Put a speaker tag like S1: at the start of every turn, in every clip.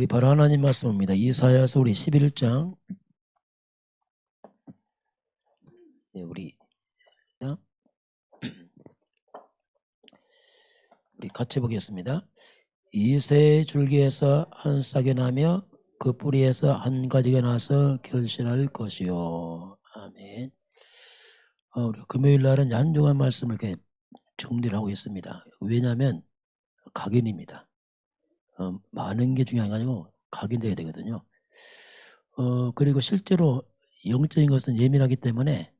S1: 우리 바로 하나님 말씀입니다. 이사야서 우리 11장. 우리 같이 보겠습니다. 이새의 줄기에서 한 싹이 나며 그 뿌리에서 한 가지가 나서 결실할 것이요. 아멘. 우리 금요일 날은 한주간 말씀을 이렇게 정리를 하고 있습니다. 왜냐하면 각인입니다. 많은 게 중요한 게 아니고 각인돼야 되거든요. 그리고 실제로 영적인 것은 예민하기 때문에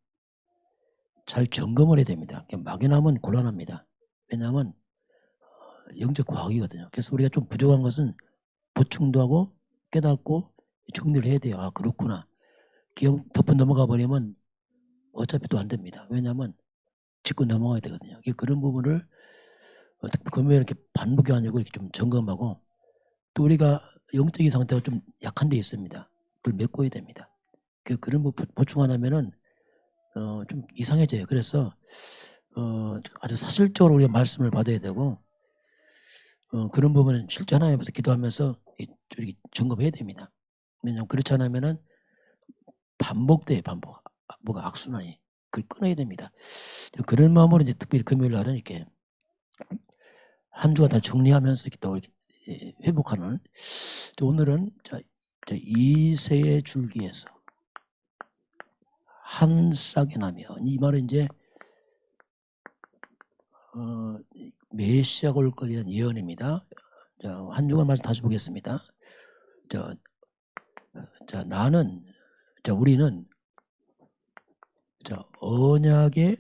S1: 잘 점검을 해야 됩니다. 막연하면 곤란합니다. 왜냐하면 영적 과학이거든요. 그래서 우리가 좀 부족한 것은 보충도 하고 깨닫고 정리를 해야 돼요. 아, 그렇구나. 기억 덮어 넘어가 버리면 어차피 또 안 됩니다. 왜냐하면 짚고 넘어가야 되거든요. 그런 부분을 금요일에 이렇게 반복이 아니고 이렇게 좀 점검하고, 또 우리가 영적인 상태가 좀 약한 데 있습니다. 그걸 메꿔야 됩니다. 그런 부분 보충 안 하면은 좀 이상해져요. 그래서 아주 사실적으로 우리가 말씀을 받아야 되고, 그런 부분은 실제 하나님 앞에서 기도하면서 이렇게 점검해야 됩니다. 왜냐하면 그렇지 않으면은 반복돼요. 반복. 뭐가 악순환이. 그걸 끊어야 됩니다. 그런 마음으로 이제 특별히 금요일 날은 이렇게 한 주가 다 정리하면서 이렇게 또 이렇게 회복하는. 오늘은 이새의 줄기에서 한 싹이 나면, 이 말은 이제 메시아가 올 것에 대한 예언입니다. 한 주간 말씀 다시 보겠습니다. 우리는 언약의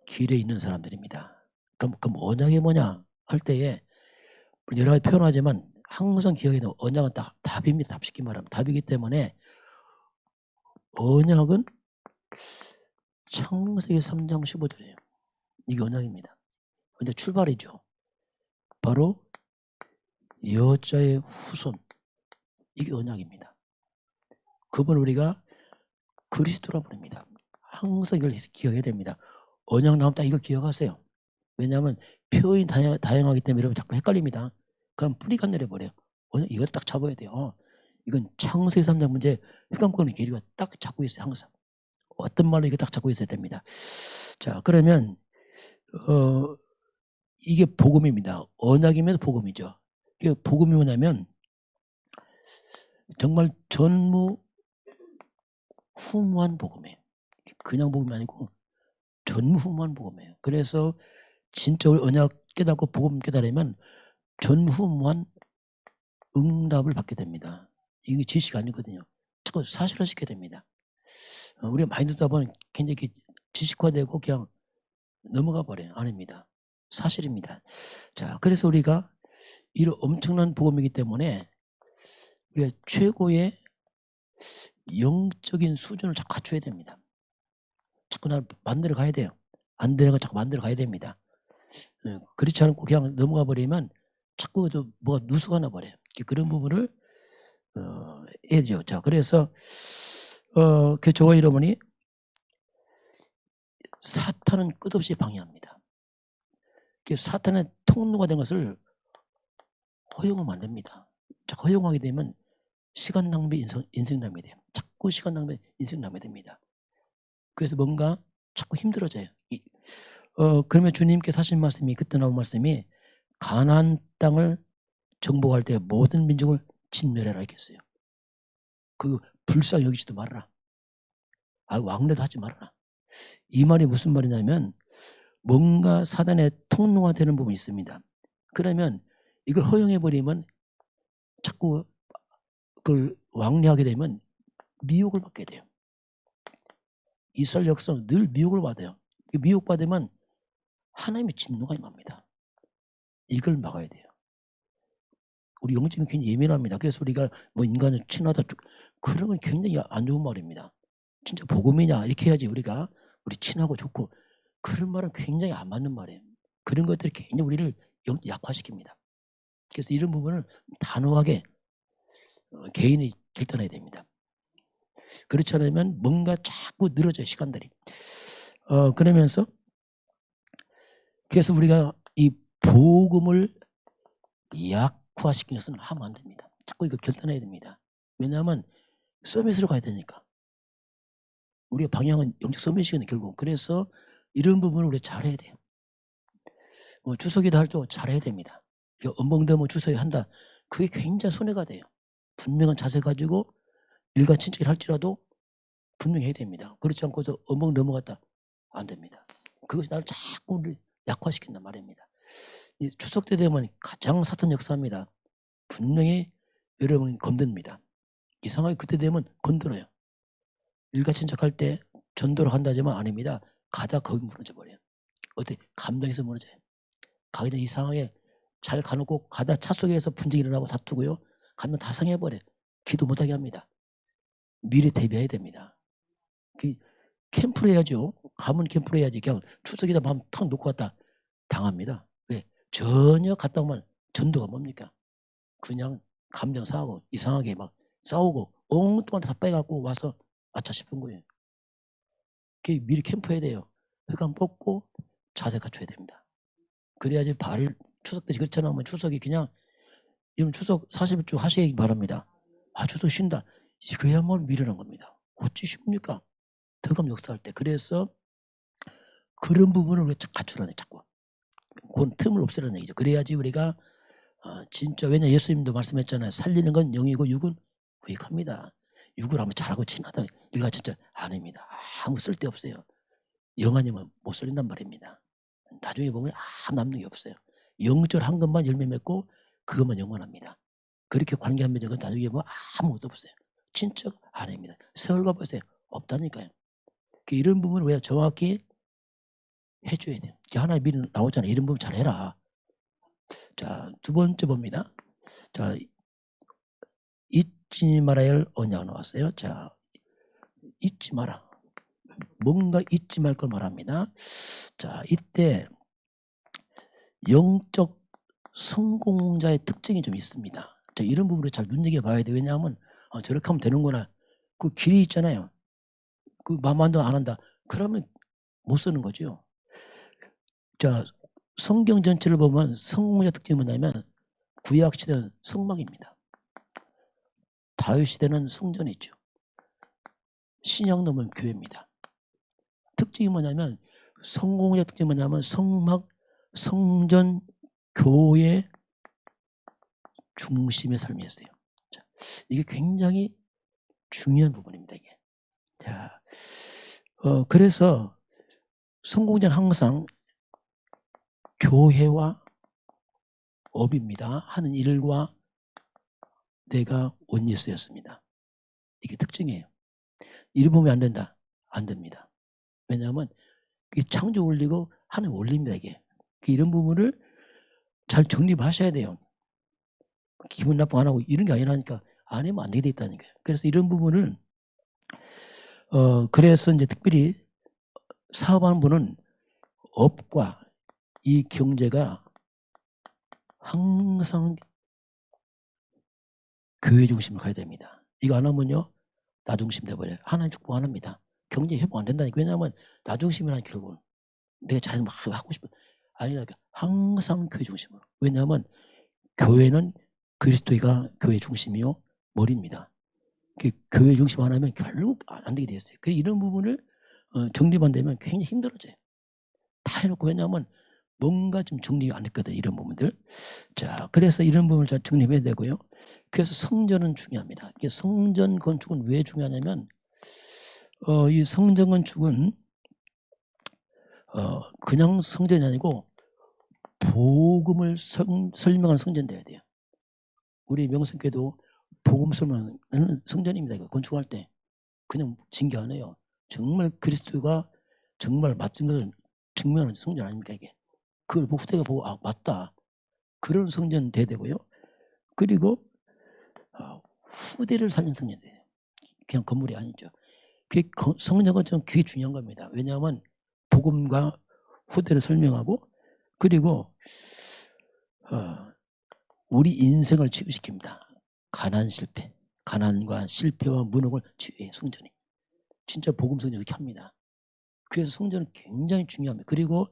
S1: 길에 있는 사람들입니다. 그럼 언약이 뭐냐 할 때에 여러 가지 표현하지만 항상 기억해야 되는 언약은 딱 답입니다. 답 쉽게 말하면 답이기 때문에 언약은 창세기 3장 15절이에요. 이게 언약입니다. 근데 출발이죠. 바로 여자의 후손, 이게 언약입니다. 그분 우리가 그리스도라 부릅니다. 항상 이걸 기억해야 됩니다. 언약 나오면 딱 이걸 기억하세요. 왜냐하면 표현이 다양하기 때문에 여러분 자꾸 헷갈립니다. 그럼 뿌리가 내려버려요. 이거 딱 잡아야 돼요. 이건 창세기 3장 문제 휘감거리는 길이가 딱 잡고 있어요. 항상 어떤 말로 이거 딱 잡고 있어야 됩니다. 자, 그러면 이게 복음입니다. 언약이면서 복음이죠. 이게 복음이 뭐냐면 정말 전무후무한 복음이에요. 그냥 복음이 아니고 전무후무한 복음이에요. 그래서 진짜 우리 언약 깨닫고 복음 깨달으면 전무후무한 응답을 받게 됩니다. 이게 지식이 아니거든요. 자꾸 사실화 시켜야 됩니다. 우리가 많이 듣다 보면 굉장히 지식화되고 그냥 넘어가 버려요. 아닙니다. 사실입니다. 자, 그래서 우리가 이런 엄청난 복음이기 때문에 우리가 최고의 영적인 수준을 자꾸 갖춰야 됩니다. 자꾸 날 만들어 가야 돼요. 안 되는 걸 자꾸 만들어 가야 됩니다. 그렇지 않고 그냥 넘어가 버리면 자꾸 뭐가 누수가 나버려요. 그런 부분을 해야죠. 자, 그래서 저와 여러분이 사탄은 끝없이 방해합니다. 사탄의 통로가 된 것을 허용하면 안 됩니다. 자꾸 허용하게 되면 시간 낭비, 인생 낭비 돼요. 자꾸 시간 낭비, 인생 낭비 됩니다. 그래서 뭔가 자꾸 힘들어져요. 그러면 주님께서 하신 말씀이, 그때 나온 말씀이 가나안 땅을 정복할 때 모든 민족을 진멸해라 했겠어요. 불쌍히 여기지도 말아라. 왕래도 하지 말아라. 이 말이 무슨 말이냐면 뭔가 사단의 통로가 되는 부분이 있습니다. 그러면 이걸 허용해버리면 자꾸 그걸 왕래하게 되면 미혹을 받게 돼요. 이스라엘 역사는 늘 미혹을 받아요. 미혹받으면 하나님의 진노가 임합니다. 이걸 막아야 돼요. 우리 영적인 굉장히 예민합니다. 그래서 우리가 뭐 인간을 친하다, 그런 건 굉장히 안 좋은 말입니다. 진짜 복음이냐 이렇게 해야지 우리 친하고 좋고, 그런 말은 굉장히 안 맞는 말이에요. 그런 것들이 굉장히 우리를 약화시킵니다. 그래서 이런 부분을 단호하게 개인이 결단해야 됩니다. 그렇지 않으면 뭔가 자꾸 늘어져요, 시간들이. 그러면서 그래서 우리가 이 복음을 약화시켜서는 하면 안 됩니다. 자꾸 이거 결단해야 됩니다. 왜냐하면 서밋으로 가야 되니까. 우리의 방향은 영적 서밋이거든요, 결국. 그래서 이런 부분을 우리가 잘해야 돼요. 주석이도 할 때 잘해야 됩니다. 엄벙덤을 주석이 한다. 그게 굉장히 손해가 돼요. 분명한 자세 가지고 일가친척을 할지라도 분명히 해야 됩니다. 그렇지 않고서 엄벙 넘어갔다. 안 됩니다. 그것이 나를 자꾸 약화시킨단 말입니다. 이 추석 때 되면 가장 사탄 역사입니다. 분명히 여러분이 건듭니다. 이상하게 그때 되면 건드려요. 일가친척할 때 전도를 한다지만 아닙니다. 가다 거기 무너져 버려요. 어때? 감동해서 무너져요. 가기 전에 이상하게 잘 가놓고 가다 차 속에서 분쟁이 일어나고 다투고요. 가면 다 상해버려요. 기도 못하게 합니다. 미리 대비해야 됩니다. 캠프를 해야죠. 가면 캠프를 해야지. 그냥 추석이다 마음 탁 놓고 갔다 당합니다. 왜? 전혀 갔다 오면 전도가 뭡니까? 그냥 감정 상하고 이상하게 막 싸우고 엉뚱한 데다 빼갖고 와서 아차 싶은 거예요. 미리 캠프해야 돼요. 흑암 뽑고 자세 갖춰야 됩니다. 그래야지 발을 추석 때 그렇잖아. 추석이 그냥 이런 추석 40일 하시기 바랍니다. 추석 쉰다. 이거야말로 미련한 겁니다. 어찌 쉽니까? 흑암 역사할 때. 그래서 그런 부분을 우리가 갖추라네 자꾸. 그건 틈을 없애라는 얘기죠. 그래야지 우리가 진짜 왜냐 예수님도 말씀했잖아요. 살리는 건 영이고 육은 후익합니다. 육을 하면 잘하고 친하다. 이거 진짜 아닙니다. 아무 쓸데없어요. 영 아니면 못 살린단 말입니다. 나중에 보면 남는 게 없어요. 영절한 것만 열매 맺고 그것만 영원합니다. 그렇게 관계하면 적은 나중에 보면 아무것도 없어요. 친척 아닙니다. 세월과 보세요. 없다니까요. 이런 부분을 우리가 정확히 해줘야 돼요. 하나의 미리 나오잖아요. 이런 부분 잘해라. 자, 두 번째 봅니다. 자, 잊지 말아야 할 언약 나왔어요. 자, 잊지 마라. 뭔가 잊지 말 걸 말합니다. 자, 이때 영적 성공자의 특징이 좀 있습니다. 자, 이런 부분을 잘 눈여겨봐야 돼요. 왜냐하면 저렇게 하면 되는구나. 그 길이 있잖아요. 그 마음만도 안 한다. 그러면 못 쓰는 거죠. 자, 성경 전체를 보면 성공자 특징이 뭐냐면 구약 시대는 성막입니다. 다윗 시대는 성전이죠. 신약 넘으면 교회입니다. 특징이 뭐냐면 성공자 특징이 뭐냐면 성막, 성전, 교회 중심의 삶이었어요. 자, 이게 굉장히 중요한 부분입니다. 이게. 자, 그래서 성공자는 항상 교회와 업입니다. 하는 일과 내가 원리스였습니다. 이게 특징이에요. 이를 보면 안 된다. 안 됩니다. 왜냐하면 이 창조 원리고 하나의 원리입니다. 이게. 이런 부분을 잘 정립하셔야 돼요. 기분 나쁘고 안 하고 이런 게 아니라니까 안 하면 안 되게 돼 있다니까요. 그래서 이런 부분을 그래서 이제 특별히 사업하는 분은 업과 이 경제가 항상 교회 중심으로 가야 됩니다. 이거 안 하면요 나 중심 돼버려요. 하나님 축복 안 합니다. 경제 회복 안 된다니까. 왜냐하면 나 중심이라는 결국은 내가 잘해서 막 하고 싶어 아니라니까. 항상 교회 중심으로. 왜냐하면 교회는 그리스도가 교회 중심이요 머리입니다. 교회 중심 안 하면 결국 안 되게 됐어요. 이런 부분을 정립 안 되면 굉장히 힘들어져요. 다 해놓고. 왜냐하면 뭔가 좀 정립이 안 됐거든요. 이런 부분들. 자, 그래서 이런 부분을 잘 정립해야 되고요. 그래서 성전은 중요합니다. 이게 성전 건축은 왜 중요하냐면 이 성전 건축은 그냥 성전이 아니고 복음을 설명하는 성전 돼야 돼요. 우리 명성교회도 복음 설명하는 성전입니다. 이거 건축할 때 그냥 징계 안 해요. 정말 그리스도가 정말 맞은 것을 증명하는 성전 아닙니까 이게. 그걸 후대가 보고 맞다. 그런 성전 돼야 되고요. 그리고 후대를 살린 성전 돼요. 그냥 건물이 아니죠. 성전 건축은 그게 중요한 겁니다. 왜냐하면 복음과 후대를 설명하고 그리고 우리 인생을 치유시킵니다. 가난 실패. 가난과 실패와 무능을 치유해요. 성전이. 진짜 복음 성전이 이렇게 합니다. 그래서 성전은 굉장히 중요합니다. 그리고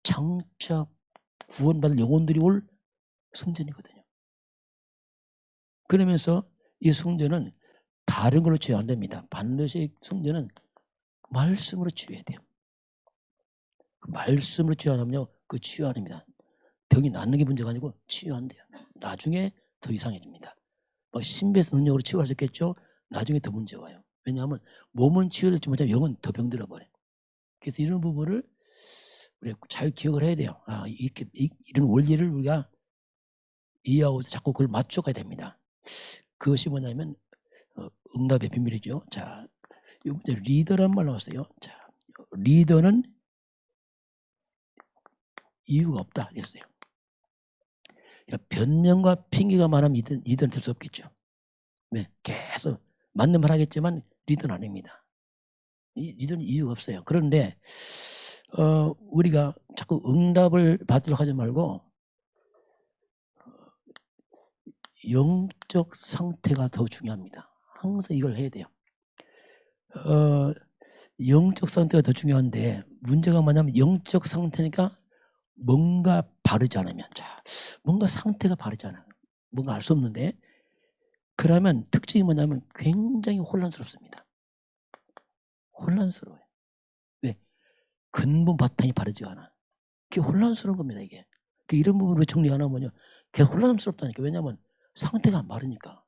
S1: 장차 구원받을 영혼들이 올 성전이거든요. 그러면서 이 성전은 다른 걸로 치유 안 됩니다. 반드시 성전은 말씀으로 치유해야 돼요. 말씀으로 치유 안 하면요, 그 치유 안 합니다. 병이 낫는 게 문제가 아니고 치유 안 돼요. 나중에 더 이상해집니다. 신비에서 능력으로 치유할 수 있겠죠? 나중에 더 문제가 와요. 왜냐하면 몸은 치유될지 못하면 영은 더 병들어 버려요. 그래서 이런 부분을 우리가 잘 기억을 해야 돼요. 이렇게 이런 원리를 우리가 이해하고 자꾸 그걸 맞춰가야 됩니다. 그것이 뭐냐면 응답의 비밀이죠. 자, 이 문제 리더란 말 나왔어요. 자, 리더는 이유가 없다 그랬어요. 그러니까 변명과 핑계가 많으면 리더는 될 수 없겠죠. 네, 계속 맞는 말 하겠지만 리더는 아닙니다. 리더는 이유가 없어요. 그런데 우리가 자꾸 응답을 받으려고 하지 말고 영적 상태가 더 중요합니다. 항상 이걸 해야 돼요. 영적 상태가 더 중요한데 문제가 뭐냐면 영적 상태니까 뭔가 바르지 않으면, 자, 뭔가 상태가 바르지 않아요. 뭔가 알 수 없는데, 그러면 특징이 뭐냐면 굉장히 혼란스럽습니다. 혼란스러워요. 왜? 근본 바탕이 바르지 않아. 그게 혼란스러운 겁니다, 이게. 이런 부분으로 정리 안 하면요, 그게 혼란스럽다니까. 왜냐하면 상태가 안 바르니까.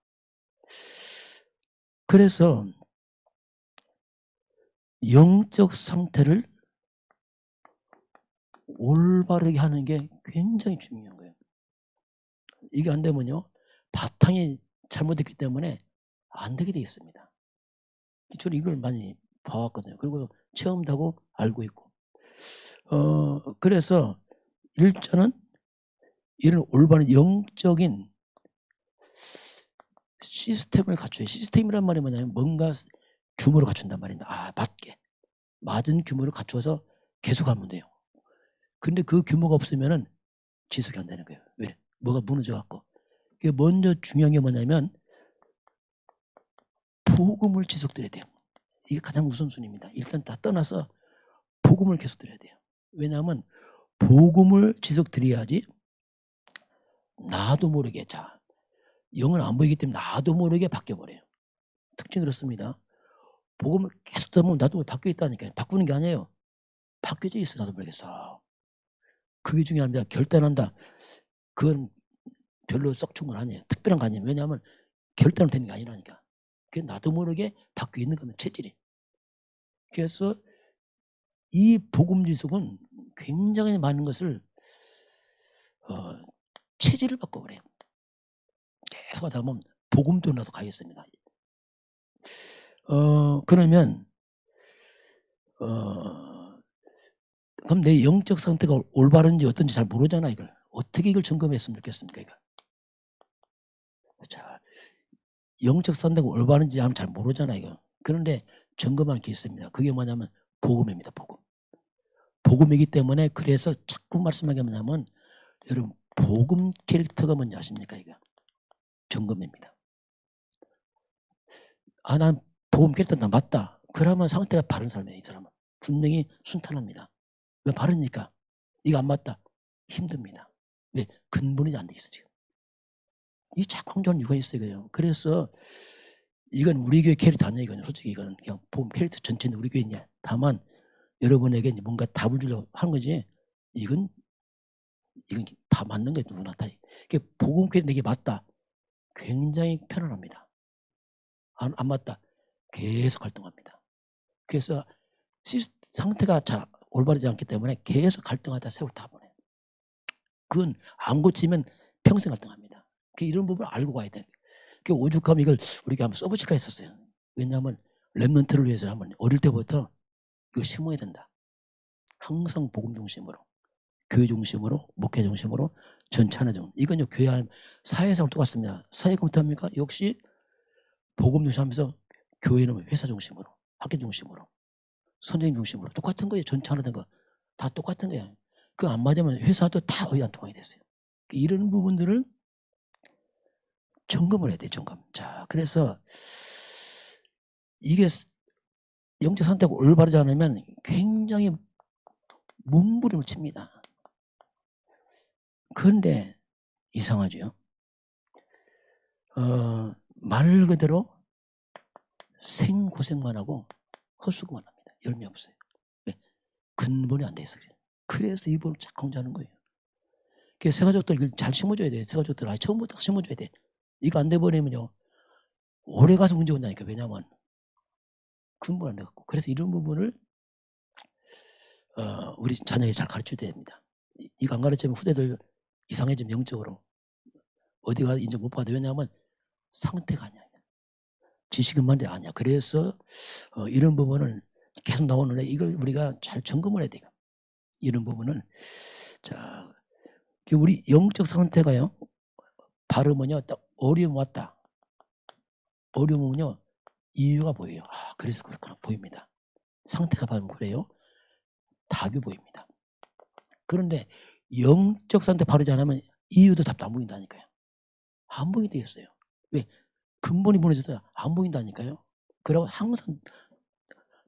S1: 그래서 영적 상태를 올바르게 하는 게 굉장히 중요한 거예요. 이게 안 되면요, 바탕이 잘못됐기 때문에 안 되게 돼 있습니다. 저는 이걸 많이 봐왔거든요. 그리고 체험도 하고 알고 있고. 그래서 일자는 이런 올바른 영적인 시스템을 갖춰요. 시스템이란 말이 뭐냐면 뭔가 규모를 갖춘단 말입니다. 맞게. 맞은 규모를 갖춰서 계속 하면 돼요. 근데 그 규모가 없으면은 지속이 안 되는 거예요. 왜? 뭐가 무너져갖고. 먼저 중요한 게 뭐냐면 복음을 지속드려야 돼요. 이게 가장 우선순위입니다. 일단 다 떠나서 복음을 계속 드려야 돼요. 왜냐하면 복음을 지속드려야지 나도 모르게, 자, 영은 안 보이기 때문에 나도 모르게 바뀌어버려요. 특징이 그렇습니다. 복음을 계속 들으면 나도 바뀌어 있다니까요. 바꾸는 게 아니에요. 바뀌어져 있어, 나도 모르겠어. 그게 중요합니다. 결단한다. 그건 별로 썩 좋은 건 아니에요. 특별한 거 아니에요. 왜냐하면 결단을 되는 게 아니라니까. 그게 나도 모르게 바뀌어 있는 겁니다. 체질이. 그래서 이 복음 지속은 굉장히 많은 것을 체질을 바꿔버려요. 계속 하다 보면 복음도 나도 가겠습니다. 그러면 그럼 내 영적 상태가 올바른지 어떤지 잘 모르잖아. 이걸 어떻게 이걸 점검했으면 좋겠습니까? 이거. 자, 영적 상태가 올바른지 하면 잘 모르잖아. 이거. 그런데 점검할 게 있습니다. 그게 뭐냐면 복음입니다. 복음. 복음이기 때문에 그래서 자꾸 말씀하게 뭐냐면 여러분 복음 캐릭터가 뭔지 아십니까? 이거 점검입니다. 난 복음 캐릭터 나 맞다. 그러면 상태가 바른 사람이에요. 이 사람은 분명히 순탄합니다. 왜? 바르니까. 이거 안 맞다. 힘듭니다. 왜? 근본이 안 돼 있어 지금. 이 자꾸 강조하는 이유가 있어요. 그래서 이건 우리 교회 캐릭터 아니야. 이건 솔직히 이거는 그냥 복음 캐릭터 전체는 우리 교회냐. 다만 여러분에게 뭔가 답을 주려고 하는 거지. 이건 다 맞는 거예요. 누구나 다. 복음 캐릭터 내게 맞다. 굉장히 편안합니다. 안 맞다. 계속 활동합니다. 그래서 상태가 잘 올바르지 않기 때문에 계속 갈등하다 세월 다 보내요. 그건 안 고치면 평생 갈등합니다. 이런 부분을 알고 가야 돼. 오죽하면 이걸 우리가 한번 써보실까 했었어요. 왜냐하면 렘넌트를 위해서 한번 어릴 때부터 이거 심어야 된다. 항상 복음 중심으로, 교회 중심으로, 목회 중심으로, 전체 하나 중. 이건 교회 안 사회상 똑같습니다. 사회가 못합니까? 역시 복음 중심하면서 교회는 회사 중심으로, 학교 중심으로, 선생님 중심으로 똑같은 거예요. 전체 하나 된 거. 다 똑같은 거예요. 그거 안 맞으면 회사도 다 거의 안 통하게 됐어요. 이런 부분들을 점검을 해야 돼요. 점검. 자, 그래서 이게 영적 상태가 올바르지 않으면 굉장히 몸부림을 칩니다. 그런데 이상하죠. 말 그대로 생고생만 하고 헛수고만 합니다. 열매 없어요. 왜? 근본이 안 돼 있어요. 그래서 이분을 착 강조하는 거예요. 그래서 새가족들 이걸 잘 심어줘야 돼요. 새가족들 처음부터 심어줘야 돼. 이거 안 돼버리면요 오래 가서 문제 온다니까. 왜냐면 근본 안 돼갖고. 그래서 이런 부분을 우리 자녀에게 잘 가르쳐야 됩니다. 이거 안 가르치면 후대들 이상해지면 영적으로 어디가 인정 못 받아요. 왜냐하면 상태가 아니야. 지식은 많은데 아니야. 그래서 이런 부분을 계속 나오는데 이걸 우리가 잘 점검을 해야 돼요. 이런 부분은 자 우리 영적 상태가요. 발음은요 딱 어려움 왔다. 어려움은요 이유가 보여요. 그래서 그렇구나 보입니다. 상태가 발음 그래요. 답이 보입니다. 그런데 영적 상태 바르지 않으면 이유도 답도 안 보인다니까요. 안 보이게 되었어요. 왜? 근본이 무너져서 안 보인다니까요. 그러고 항상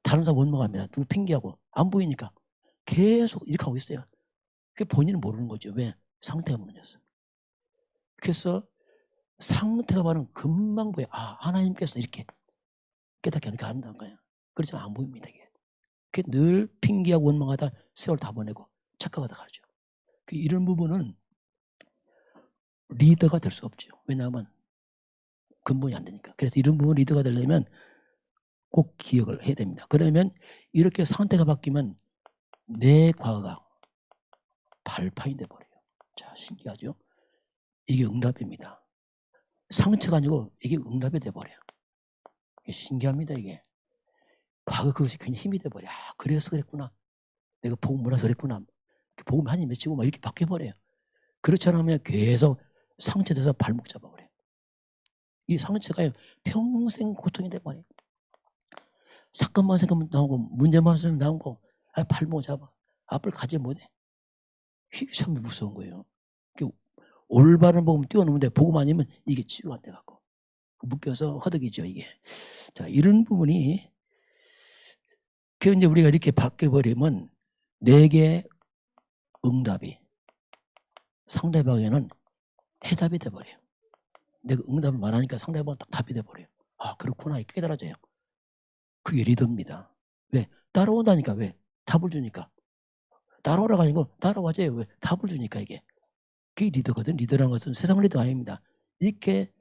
S1: 다른 사람 원망합니다. 누구 핑계하고 안 보이니까 계속 이렇게 하고 있어요. 그게 본인은 모르는 거죠. 왜? 상태가 무너졌어. 그래서 상태가 바르면 금방 보여. 하나님께서 이렇게 깨닫게 이렇게 한다는 거예요. 그렇지만 안 보입니다. 이게. 늘 핑계하고 원망하다 세월 다 보내고 착각하다 가죠. 이런 부분은 리더가 될 수 없죠. 왜냐하면 근본이 안 되니까. 그래서 이런 부분 리더가 되려면 꼭 기억을 해야 됩니다. 그러면 이렇게 상태가 바뀌면 내 과거가 발판이 돼버려요. 자, 신기하죠? 이게 응답입니다. 상처가 아니고 이게 응답이 돼버려요. 이게 신기합니다. 이게. 과거 그것이 괜히 힘이 돼버려. 그래서 그랬구나. 내가 복음 몰라서 그랬구나. 복음 한입 맺히고 막 이렇게 바뀌어버려요. 그렇지 않으면 계속 상처돼서 발목 잡아버려요. 이 상처가 평생 고통이 돼버려요. 사건만 생각하면 나오고 문제만 생각하면 나오고 발목 잡아. 앞을 가지 못해. 이게 참 무서운 거예요. 올바른 복음 띄워놓는데 복음 아니면 이게 치유가 안 돼갖고 묶여서 허덕이죠 이게. 자 이런 부분이 이제 우리가 이렇게 바뀌어버리면 내게 응답이 상대방에는 해답이 돼버려요. 내가 응답을 말하니까 상대방은 딱 답이 돼버려요. 그렇구나 이렇게 깨달아져요. 그게 리더입니다. 왜? 따라온다니까. 왜? 답을 주니까. 따라오라고 아니고 따라와줘요. 왜? 답을 주니까 이게. 그게 리더거든. 리더라는 것은 세상 리더가 아닙니다. 이렇게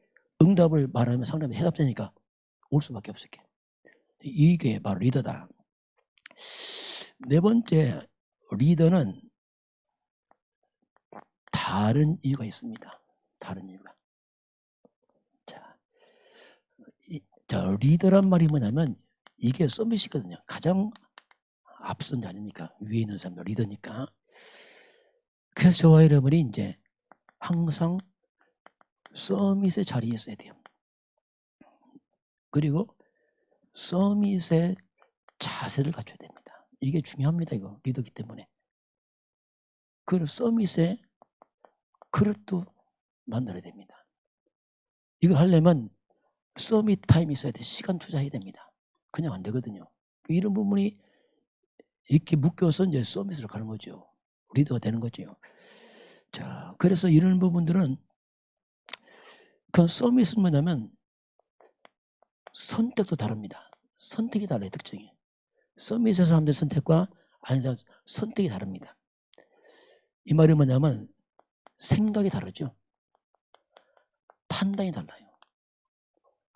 S1: 응답을 말하면 상대방이 해답되니까 올 수밖에 없어요. 이게 바로 리더다. 네 번째 리더는 다른 이유가 있습니다. 다른 이유가. 자, 리더란 말이 뭐냐면 이게 서밋이거든요. 가장 앞선 자리니까 위에 있는 사람도 리더니까. 그래서 저와 여러분이 이제 항상 서밋의 자리에 있어야 돼요. 그리고 서밋의 자세를 갖춰야 됩니다. 이게 중요합니다. 이거 리더기 때문에. 그 서밋의 그릇도 만들어야 됩니다. 이거 하려면 서밋 타임이 있어야 돼. 시간 투자해야 됩니다. 그냥 안 되거든요. 이런 부분이 이렇게 묶여서 이제 서밋으로 가는 거죠. 리더가 되는 거죠. 자, 그래서 이런 부분들은 그 서밋은 뭐냐면 선택도 다릅니다. 선택이 달라요. 특징이. 서밋의 사람들 선택과 아닌 사람 선택이 다릅니다. 이 말이 뭐냐면 생각이 다르죠. 판단이 달라요.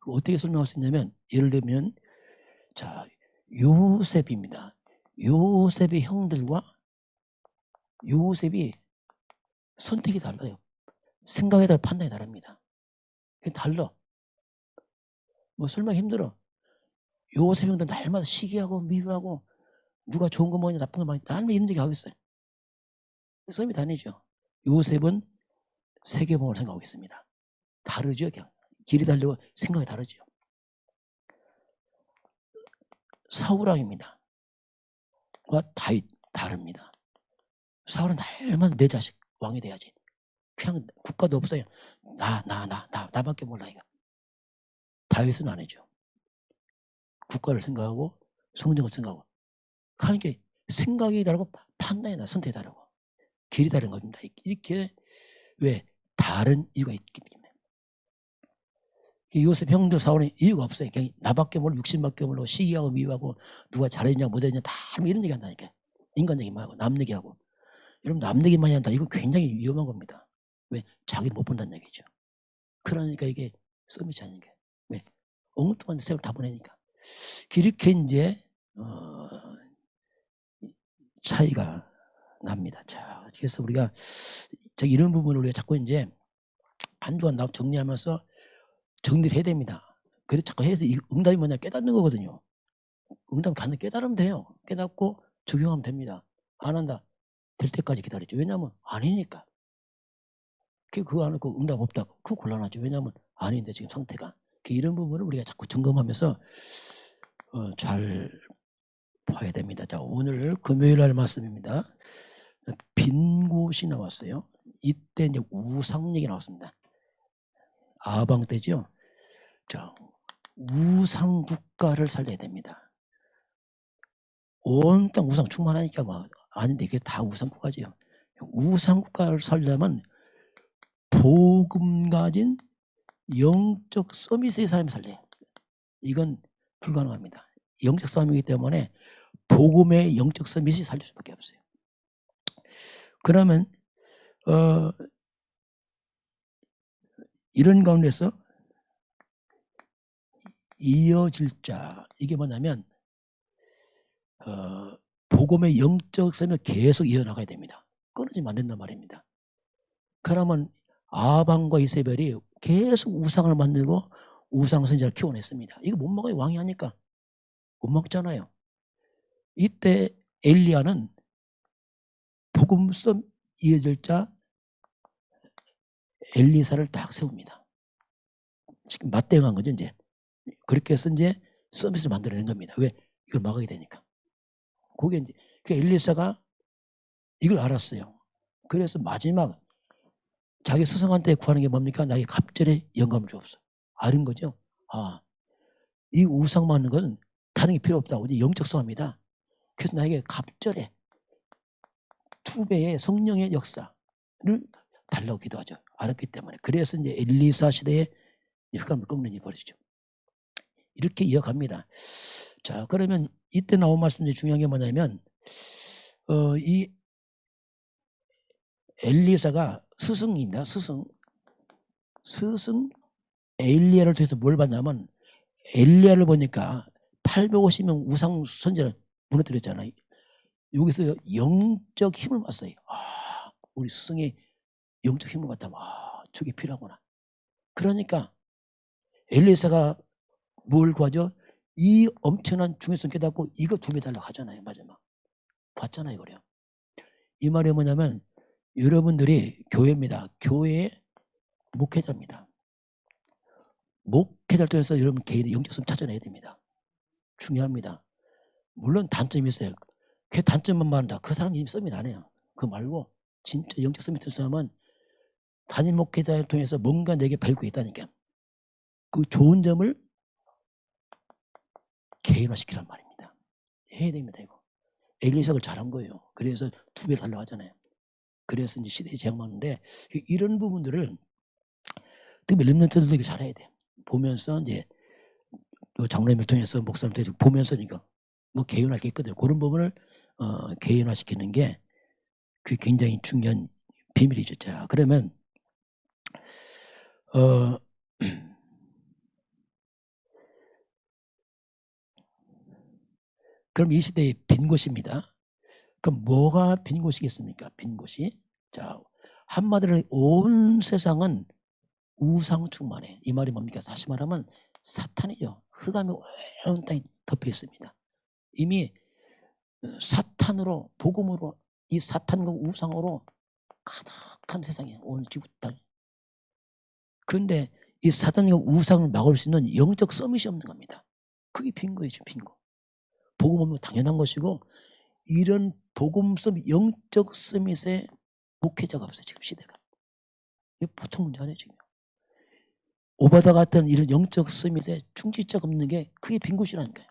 S1: 어떻게 설명할 수 있냐면 예를 들면 자 요셉입니다. 요셉의 형들과 요셉이 선택이 달라요. 생각에 따라 판단이 다릅니다. 달라. 뭐 설명 힘들어. 요셉 형들 날마다 시기하고 미워하고 누가 좋은 거 먹냐 나쁜 거 먹냐 날마다 이런 얘기 하고 있어요. 성이 다르죠. 요셉은 세계복음을 생각하고 있습니다. 다르죠. 그냥. 길이 다르고 생각이 다르죠. 사울왕입니다. 와 다윗 다릅니다. 사울은 날마다 내 자식 왕이 돼야지. 그냥 국가도 없어요. 나밖에 몰라 이거. 다윗은 아니죠. 국가를 생각하고 성경을 생각하고 하니까 생각이 다르고 판단이 다르고 선택이 다르고 길이 다른 겁니다. 이렇게 왜 다른 이유가 있기 때문에. 요셉 형들 사원에 이유가 없어요. 그냥 나밖에 모르고 육신밖에 모르고 시기하고 미워하고 누가 잘했냐 못했냐 다 이런 얘기 한다니까. 인간 얘기만 하고 남 얘기하고. 여러분 남 얘기만 한다. 이거 굉장히 위험한 겁니다. 왜? 자기를 못 본다는 얘기죠. 그러니까 이게 썸이지 않는 게. 왜? 엉뚱한 세월 다 보내니까. 이렇게 이제 차이가 납니다. 자, 그래서 우리가 이런 부분을 우리가 자꾸 이제 한 주간 정리하면서 정리를 해야 됩니다. 그래서 자꾸 해서 이 응답이 뭐냐 깨닫는 거거든요. 응답 가는 깨달으면 돼요. 깨닫고 적용하면 됩니다. 안 한다. 될 때까지 기다리죠. 왜냐하면 아니니까. 그거 안 하고 응답 없다. 그거 곤란하죠. 왜냐하면 아닌데 지금 상태가. 이런 부분을 우리가 자꾸 점검하면서 잘 봐야 됩니다. 자, 오늘 금요일 날 말씀입니다. 빈 곳이 나왔어요. 이때 이제 우상 얘기 나왔습니다. 아방 때죠. 자, 우상 국가를 살려야 됩니다. 온 땅 우상 충만하니까 뭐 아닌데 이게 다 우상 국가죠. 우상 국가를 살려면 복음 가진 영적 서밋의 사람이 살려요. 이건 불가능합니다. 영적 서밋이기 때문에 복음의 영적 서밋이 살릴 수밖에 없어요. 그러면 이런 가운데서 이어질 자 이게 뭐냐면 복음의 영적 셈을 계속 이어나가야 됩니다. 끊어지면 안 된단 말입니다. 그러면 아방과 이세벨이 계속 우상을 만들고 우상 선지자를 키워냈습니다. 이거 못 먹어요. 왕이 하니까. 못 먹잖아요. 이때 엘리야는 복음성 이어질 자 엘리사를 딱 세웁니다. 지금 맞대응한 거죠. 이제 그렇게 해서 이제 서비스를 만들어낸 겁니다. 왜? 이걸 막아야 되니까. 그게 이제 그 엘리사가 이걸 알았어요. 그래서 마지막 자기 스승한테 구하는 게 뭡니까? 나에게 갑절의 영감을 주옵소. 아는 거죠. 아, 이 우상 맞는 건 다른 게 필요 없다. 오직 영적 싸움이다. 그래서 나에게 갑절의 2배의 성령의 역사를 달라고 기도하죠. 알았기 때문에. 그래서 이제 엘리사 시대에 흑암을 꺾는 일이 벌어지죠. 이렇게 이어갑니다. 자, 그러면 이때 나온 말씀 중에 중요한 게 뭐냐면 이 엘리사가 스승입니다. 스승 엘리야를 통해서 뭘 봤냐면 엘리야를 보니까 850명 우상 선지를 무너뜨렸잖아요. 여기서 영적 힘을 봤어요. 아, 우리 스승의 영적 힘을 봤다면 저게 필요하구나. 그러니까 엘리사가 뭘 구하죠? 이 엄청난 중요성 깨닫고 이거 2배 달라고 하잖아요. 마지막. 봤잖아요. 그래요. 이 말이 뭐냐면 여러분들이 교회입니다. 교회의 목회자입니다. 목회자를 통해서 여러분 개인의 영적성 찾아내야 됩니다. 중요합니다. 물론 단점이 있어요. 그 단점만 말한다. 그 사람 이미 썸이 나네요. 그거 말고 진짜 영적 썸이 든 사람은 단임 목회자를 통해서 뭔가 내게 배우고 있다니까. 그 좋은 점을 개인화시키란 말입니다. 해야 됩니다. 이거. 엘리사를 잘한 거예요. 그래서 2배 달라고 하잖아요. 그래서 이제 시대에 제약받는데 이런 부분들을 특히 렘넌트들도 이거 잘해야 돼. 보면서 이제 장로님을 통해서 목사님 통해서 보면서 이거 뭐 개인화할 게 있거든요. 그런 부분을 개인화시키는 게 그게 굉장히 중요한 비밀이죠. 자, 그러면 그럼 이 시대의 빈 곳입니다. 그럼 뭐가 빈 곳이겠습니까? 빈 곳이. 자, 한마디로 온 세상은 우상 충만해. 이 말이 뭡니까? 다시 말하면 사탄이죠. 흑암이 온 땅에 덮여 있습니다. 이미 사탄으로 복음으로 이 사탄과 우상으로 가득한 세상이에요. 온 지구 땅. 그런데 이 사탄과 우상을 막을 수 있는 영적 서밋이 없는 겁니다. 그게 빈 거예요. 지금 빈 거. 복음 없는 거 당연한 것이고 이런 복음 서밋, 영적 서밋에 목회자가 없어요. 지금 시대가. 이게 보통 문제 아니에요. 지금. 오바다 같은 이런 영적 서밋에 충직자가 없는 게 그게 빈 곳이라니까요.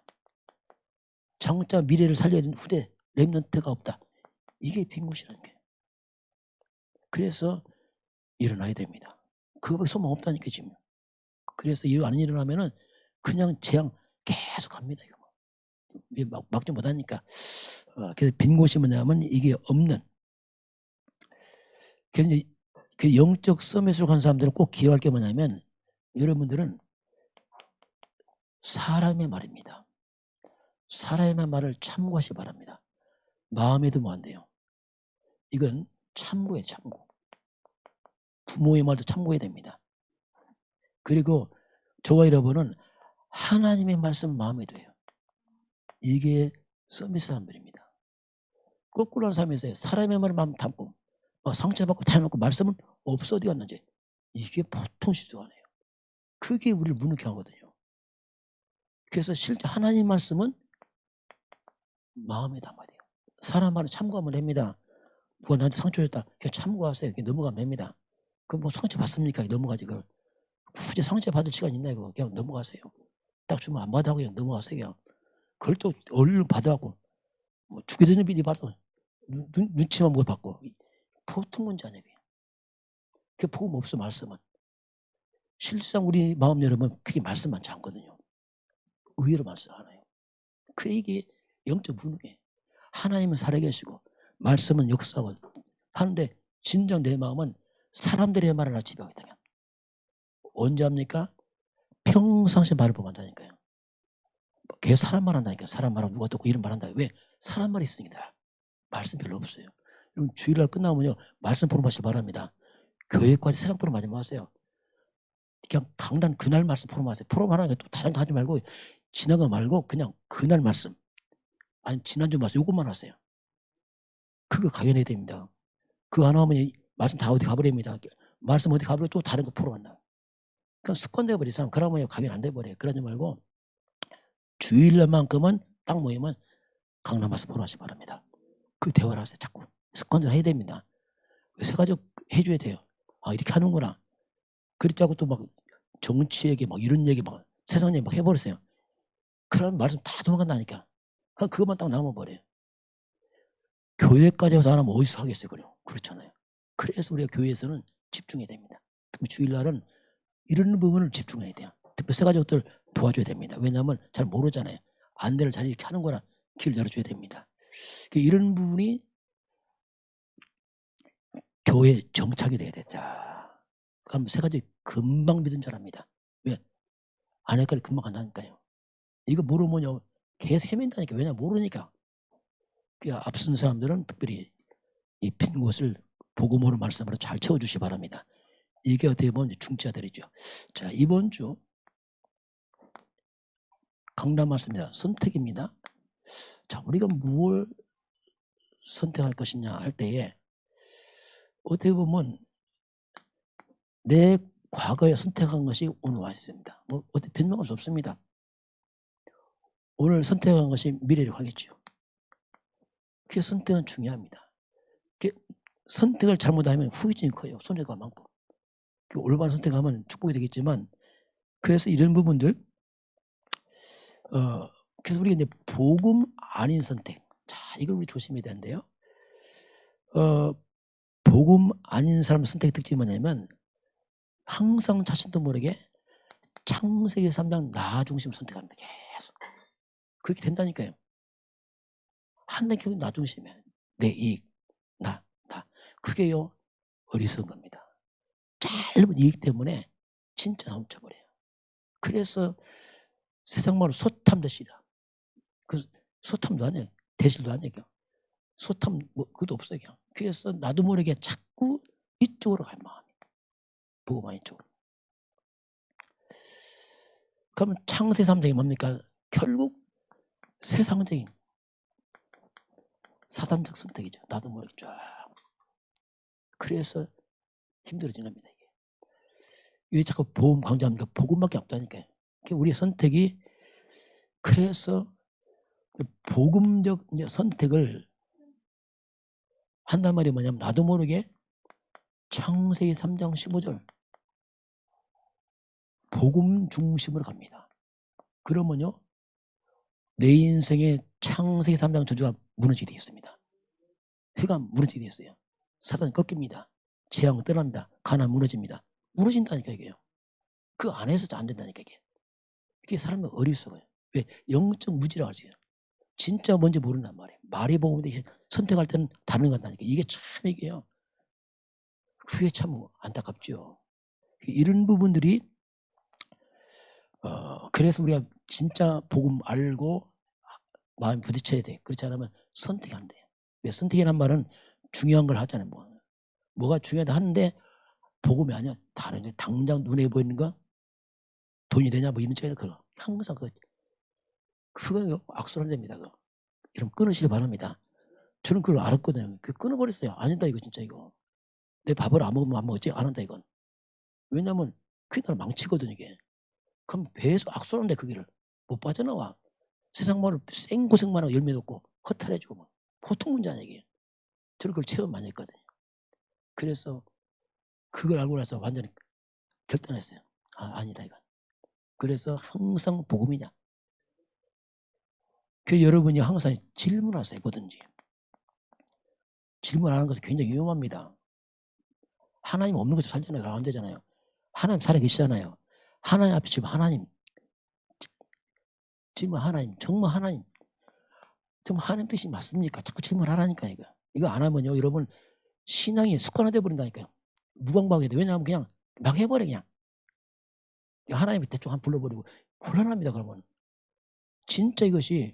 S1: 장차 미래를 살려야 되는 후대 렘넌트가 없다. 이게 빈 곳이라니까요. 그래서 일어나야 됩니다. 그거밖에 소망 없다니까 지금. 그래서 일 안 일어나면은 그냥 재앙 계속 갑니다. 이거 막지 못하니까. 그래서 빈 곳이 뭐냐면 이게 없는. 그래서 이제 그 영적 서밋으로 간 사람들은 꼭 기억할 게 뭐냐면 여러분들은 사람의 말입니다. 사람의 말을 참고하시 바랍니다. 마음에 들면 안 돼요. 이건 참고해, 참고. 부모의 말도 참고해야 됩니다. 그리고 저와 여러분은 하나님의 말씀 마음에 둬요. 이게 서밋 사람들입니다. 거꾸로 한 사람에서 사람의 말을 마음 담고 상처받고 닮았고 말씀은 없어 어디 갔는지, 이게 보통 실수가 아니에요. 그게 우리를 무능케 하거든요. 그래서 실제 하나님 말씀은 마음에 담아야 돼요. 사람 말을 참고하면 됩니다. 누가 나한테 상처 줬다, 그냥 참고하세요. 그냥 넘어가면 됩니다. 그럼 뭐 상처 받습니까? 넘어가지. 그걸 굳이 상처 받을 시간 있나 이거. 그냥 넘어가세요. 딱 주면 안 받아하고 그냥 넘어가세요. 그냥. 그걸 또 얼른 받아갖고 뭐 죽기 전에 미리 받아 눈치만 보고 받고, 보통 문제 아니에요. 그 복음 없어. 말씀은 실상 우리 마음 여러분 그게 말씀 많지 않거든요. 의외로 말씀 하나요. 그 이게 영적 분위기. 하나님은 살아계시고 말씀은 역사하고 하는데 진정 내 마음은 사람들의 말을 나 지배하고 있다. 언제 합니까? 평상시 말을 보고 한다니까요. 걔 사람 말 한다니까. 사람 말하고 누가 듣고 이런 말 한다. 왜? 사람 말이 있으니까. 말씀 별로 없어요. 그럼 주일날 끝나면요 말씀 포럼 하시기 바랍니다. 교회까지 세상 포럼 하지 마세요. 그냥 강단 그날 말씀 포럼 하세요. 포럼 하나 또 다른 거 하지 말고 지난 거 말고 그냥 그날 말씀, 아니 지난주 말씀 요것만 하세요. 그거 가견해야 됩니다. 그거 하나 하면 말씀 다 어디 가버립니다. 말씀 어디 가버리고 또 다른 거 포럼 한다. 그럼 습관 돼버린 사람 그러면 가견 안 돼버려요. 그러지 말고 주일날만큼은 딱 모이면 강남 말씀 포럼 하시기 바랍니다. 그 대화를 하세요. 자꾸 습관대로 해야 됩니다. 세 가지 해줘야 돼요. 아 이렇게 하는구나. 그렇다고 또 막 정치 얘기 막 이런 얘기 막 세상 얘기 막 해버렸어요. 그러면 말씀 다 도망간다니까. 그것만 딱 남아버려요. 교회까지 와서 안 하면 어디서 하겠어요. 그렇잖아요. 그래서 우리가 교회에서는 집중해야 됩니다. 특히 주일날은 이런 부분을 집중해야 돼요. 특히 세 가지 것들 도와줘야 됩니다. 왜냐하면 잘 모르잖아요. 안대를 잘 이렇게 하는 거나 길을 열어줘야 됩니다. 이런 부분이 교회 정착이 돼야 된다. 그럼 세 가지 금방 믿은 줄 압니다. 왜? 안 할까지 금방 간다니까요. 이거 모르면요 계속 헤맨다니까. 왜냐 모르니까. 앞선 사람들은 특별히 이 빈 곳을 복음으로 말씀으로 잘 채워주시기 바랍니다. 이게 어떻게 보면 중지자들이죠. 자, 이번 주 강단 말씀입니다. 선택입니다. 자, 우리가 무엇을 선택할 것이냐 할 때에 어떻게 보면 내 과거에 선택한 것이 오늘 와 있습니다. 뭐 어떻게 변명할 수 없습니다. 오늘 선택한 것이 미래를 하겠죠. 그 선택은 중요합니다. 선택을 잘못하면 후유증이 커요. 손해가 많고. 올바른 선택하면 축복이 되겠지만, 그래서 이런 부분들 그래서 우리가 이제 복음 아닌 선택, 자 이걸 우리 조심해야 되는데요. 복음 아닌 사람 선택의 특징이 뭐냐면 항상 자신도 모르게 창세기 3장 나 중심을 선택합니다. 계속 그렇게 된다니까요. 한날 결국 나 중심이에요. 내 이익, 나 그게요 어리석은 겁니다. 짧은 이익 때문에 진짜 훔쳐버려요. 그래서 세상 말로 소탐대실이라. 그 소탐도 아니에요. 대실도 아니에요. 소탐 뭐 그것도 없어요. 그냥. 그래서 나도 모르게 자꾸 이쪽으로 갈 마음이. 복음 아닌 쪽으로. 그러면 창세 3장이 뭡니까? 결국 세상적인 사단적 선택이죠. 나도 모르게 쫙. 그래서 힘들어진 겁니다. 이게. 왜 자꾸 복음 강조합니까? 복음밖에 없다니까요. 우리의 선택이 그래서 복음적 선택을 한단 말이 뭐냐면 나도 모르게 창세기 3장 15절 복음 중심으로 갑니다. 그러면요 내 인생의 창세기 3장 저주가 무너지게 되겠습니다. 회가 무너지게 되겠어요. 사단이 꺾입니다. 재앙 떠납니다. 가난 무너집니다. 무너진다니까 이게요. 그 안에서 안 된다니까 이게 사람이 어리석어요. 왜? 영적 무지라고 하지. 진짜 뭔지 모른단 말이에요. 말이 복음인데 선택할 때는 다른 거 같다니까. 이게 참 이게요. 그게 참 안타깝죠. 이런 부분들이 그래서 우리가 진짜 복음 알고 마음에 부딪혀야 돼. 그렇지 않으면 선택이 안 돼요. 왜? 선택이란 말은 중요한 걸 하잖아요. 뭐가 중요하다 하는데 복음이 아니야. 다른 게 당장 눈에 보이는 거 돈이 되냐 뭐 이런 쪽에는 그거 항상 그거 악순환됩니다. 그거. 여러분 끊으시길 바랍니다. 저는 그걸 알았거든요. 그 끊어버렸어요. 아니다 이거 진짜 이거. 내 밥을 안 먹으면 안 먹었지 안 한다 이건. 왜냐면 그게 나를 망치거든 이게. 그럼 배에서 악순환돼 그 길을 못 빠져나와. 세상 말을 생고생만 하고 열매도 없고 허탈해지고 뭐. 보통 문제 아니야 이게. 저는 그걸 체험 많이 했거든요. 그래서 그걸 알고 나서 완전히 결단했어요. 아니다 이건. 그래서 항상 복음이냐. 그 여러분이 항상 질문하세요. 뭐든지. 질문하는 것은 굉장히 위험합니다. 하나님 없는 것도 살잖아요. 안 되잖아요. 하나님 살아계시잖아요. 하나님 앞에 지금 하나님 질문 하나님 정말 하나님 정말 하나님 뜻이 맞습니까? 자꾸 질문하라니까 이거 안 하면요 여러분 신앙이 습관화돼 버린다니까요. 무방하게 돼. 왜냐하면 그냥 막 해버려 그냥. 하나님이 대충 한 불러버리고 곤란합니다. 그러면 진짜 이것이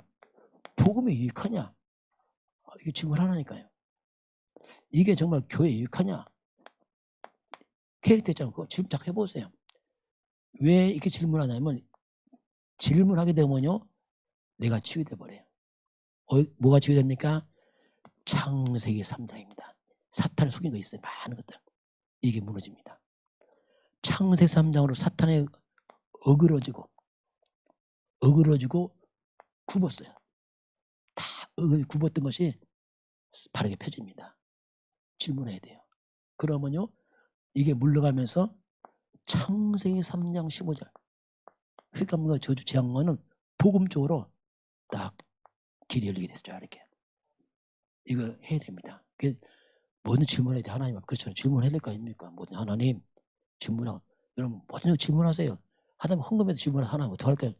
S1: 복음에 유익하냐? 이게 질문하라니까요. 이게 정말 교회에 유익하냐? 캐릭터 있잖아요. 그거 질문 딱 해보세요. 왜 이렇게 질문하냐면 질문하게 되면요 내가 치유돼 버려요. 뭐가 치유됩니까? 창세기 3장입니다. 사탄을 속인 거 있어요. 많은 것들. 이게 무너집니다. 창세기 3장으로 사탄에 어그러지고 굽었어요. 다 굽었던 것이 바르게 펴집니다. 질문해야 돼요. 그러면요 이게 물러가면서 창세기 3장 15절 흑암과 저주 재앙과는 복음 쪽으로 딱 길이 열리게 됐어요. 이렇게 이거 해야 됩니다. 뭐든 질문해야 돼. 하나님 앞에 그렇죠. 질문해야 될 거 아닙니까? 뭐든 하나님 질문하고 여러분 뭐든 질문하세요. 하다면 헌금에도 질문을 하나님 어떡할까요?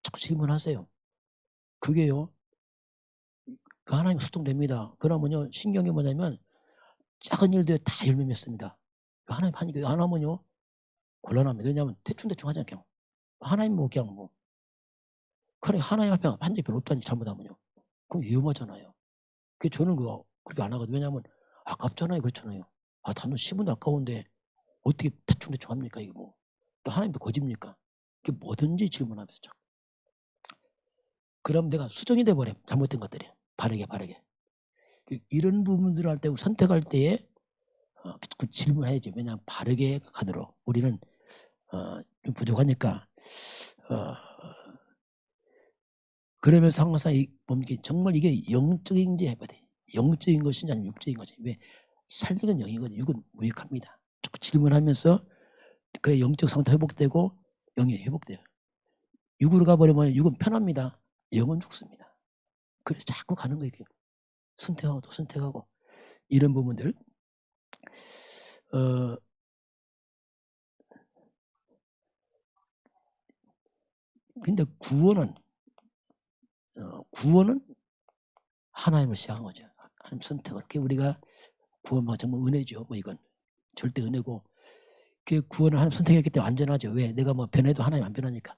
S1: 자꾸 질문하세요. 그게요 그 하나님 소통됩니다. 그러면요 신경이 뭐냐면 작은 일도 다 열매 맺습니다. 하나님 하니까 안 하면요 곤란합니다. 왜냐하면 대충 하잖아요. 그냥 하나님 뭐 그냥 뭐 그래 하나님 앞에 한 적이 별로 없다니 잘못하면요. 그럼 위험하잖아요. 저는 그거 그렇게 안 하거든요. 왜냐하면 아깝잖아요. 그렇잖아요. 단돈 10원도 아까운데 어떻게 대충 합니까? 이게 뭐. 또 하나님도 거짓입니까? 그게 뭐든지 질문하면서 참. 그럼 내가 수정이 돼버려. 잘못된 것들이. 바르게. 이런 부분들을 할 때 선택할 때에 그 질문해야지. 왜냐하면 바르게 가도록 우리는 좀 부족하니까 그러면서 항상 정말 이게 영적인지 해봐야 돼. 영적인 것인지 아니면 육적인 것인지. 왜? 살lig은 영이거든. 육은 무익합니다. 자꾸 질문하면서 그의 영적 상태 회복되고 영이 회복돼요. 육으로 가버리면 육은 편합니다. 영은 죽습니다. 그래서 자꾸 가는 거예요. 선택하고 또 선택하고 이런 부분들. 근데 구원은 하나님을 시작한 거죠. 하나님 선택을. 우리가 구원은 정말 은혜죠. 뭐 이건 절대 은혜고 그 구원을 하나님 선택했기 때문에 안전하죠. 왜? 내가 뭐 변해도 하나님 안 변하니까.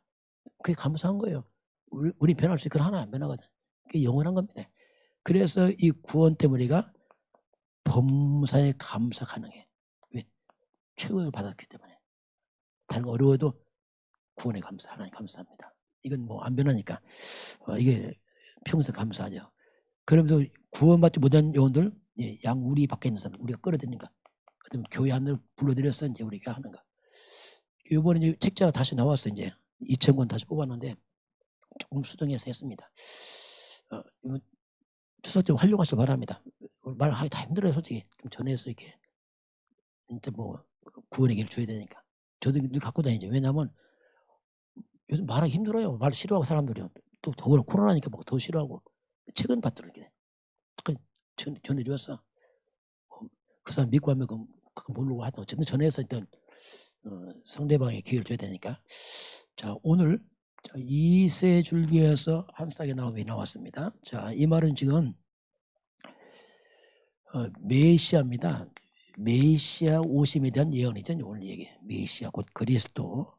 S1: 그게 감사한 거예요. 우리 변할 수 있고 하나님 안 변하거든. 그게 영원한 겁니다. 그래서 이 구원 때문에 우리가 범사에 감사 가능해. 왜? 최고를 받았기 때문에. 다른 거 어려워도 구원에 감사, 하나님 감사합니다. 이건 뭐 안 변하니까 이게 평생 감사하죠. 그러면서 구원받지 못한 영혼들, 양우리 밖에 있는 사람 우리가 끌어들이니까 그다음에 교회 안으로 불러들여서 이제 우리가 하는 거. 이번에 이제 책자가 다시 나왔어. 이제 2,000권 다시 뽑았는데 조금 수정해서 했습니다. 추석 좀 활용하시기 바랍니다. 말하기 다 힘들어요, 솔직히. 좀 전해서 이렇게 진짜 뭐 구원의 길을 줘야 되니까. 저도 갖고 다니죠. 왜냐하면 요즘 말하기 힘들어요. 말 싫어하고 사람들이 또 더구나 코로나니까 뭐 더 싫어하고 책은 받들어 이렇게 전해줘서 그 사람 믿고 하면 그거 모르고 하여튼 어쨌든 전해서 일단 상대방에 기회를 줘야 되니까. 자, 오늘 이세 줄기에서 한 싹의 나무이 나왔습니다. 자, 이 말은 지금 메시아입니다. 메시아 오심에 대한 예언이죠. 오늘 얘기. 메시아 곧 그리스도.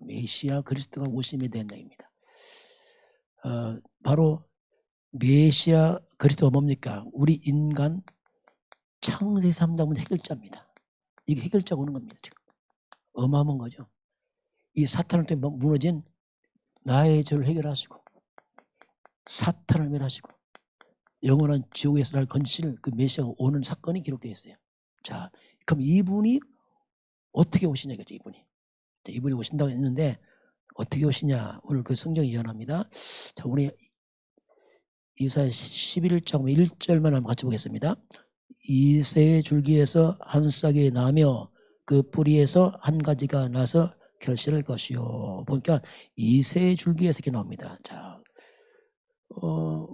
S1: 메시아 그리스도가 오심에 대한 얘기입니다. 바로 메시아 그리스도가 뭡니까? 우리 인간 창세기 3장문 해결자입니다. 이게 해결자가 오는 겁니다. 지금 어마어마한 거죠. 이 사탄을 때문에 무너진 나의 죄를 해결하시고 사탄을 멸하시고 영원한 지옥에서 날 건지실 그 메시아가 오는 사건이 기록되어 있어요. 자, 그럼 이분이 어떻게 오시냐 이거죠. 이분이 오신다고 했는데 어떻게 오시냐 오늘 그 성경이 예언합니다. 자, 우리 이사야 11장 1절만 한번 같이 보겠습니다. 이새의 줄기에서 한 싹이 나며 그 뿌리에서 한 가지가 나서 결실할 것이요. 보니까 이새의 줄기에서 이렇게 나옵니다. 자,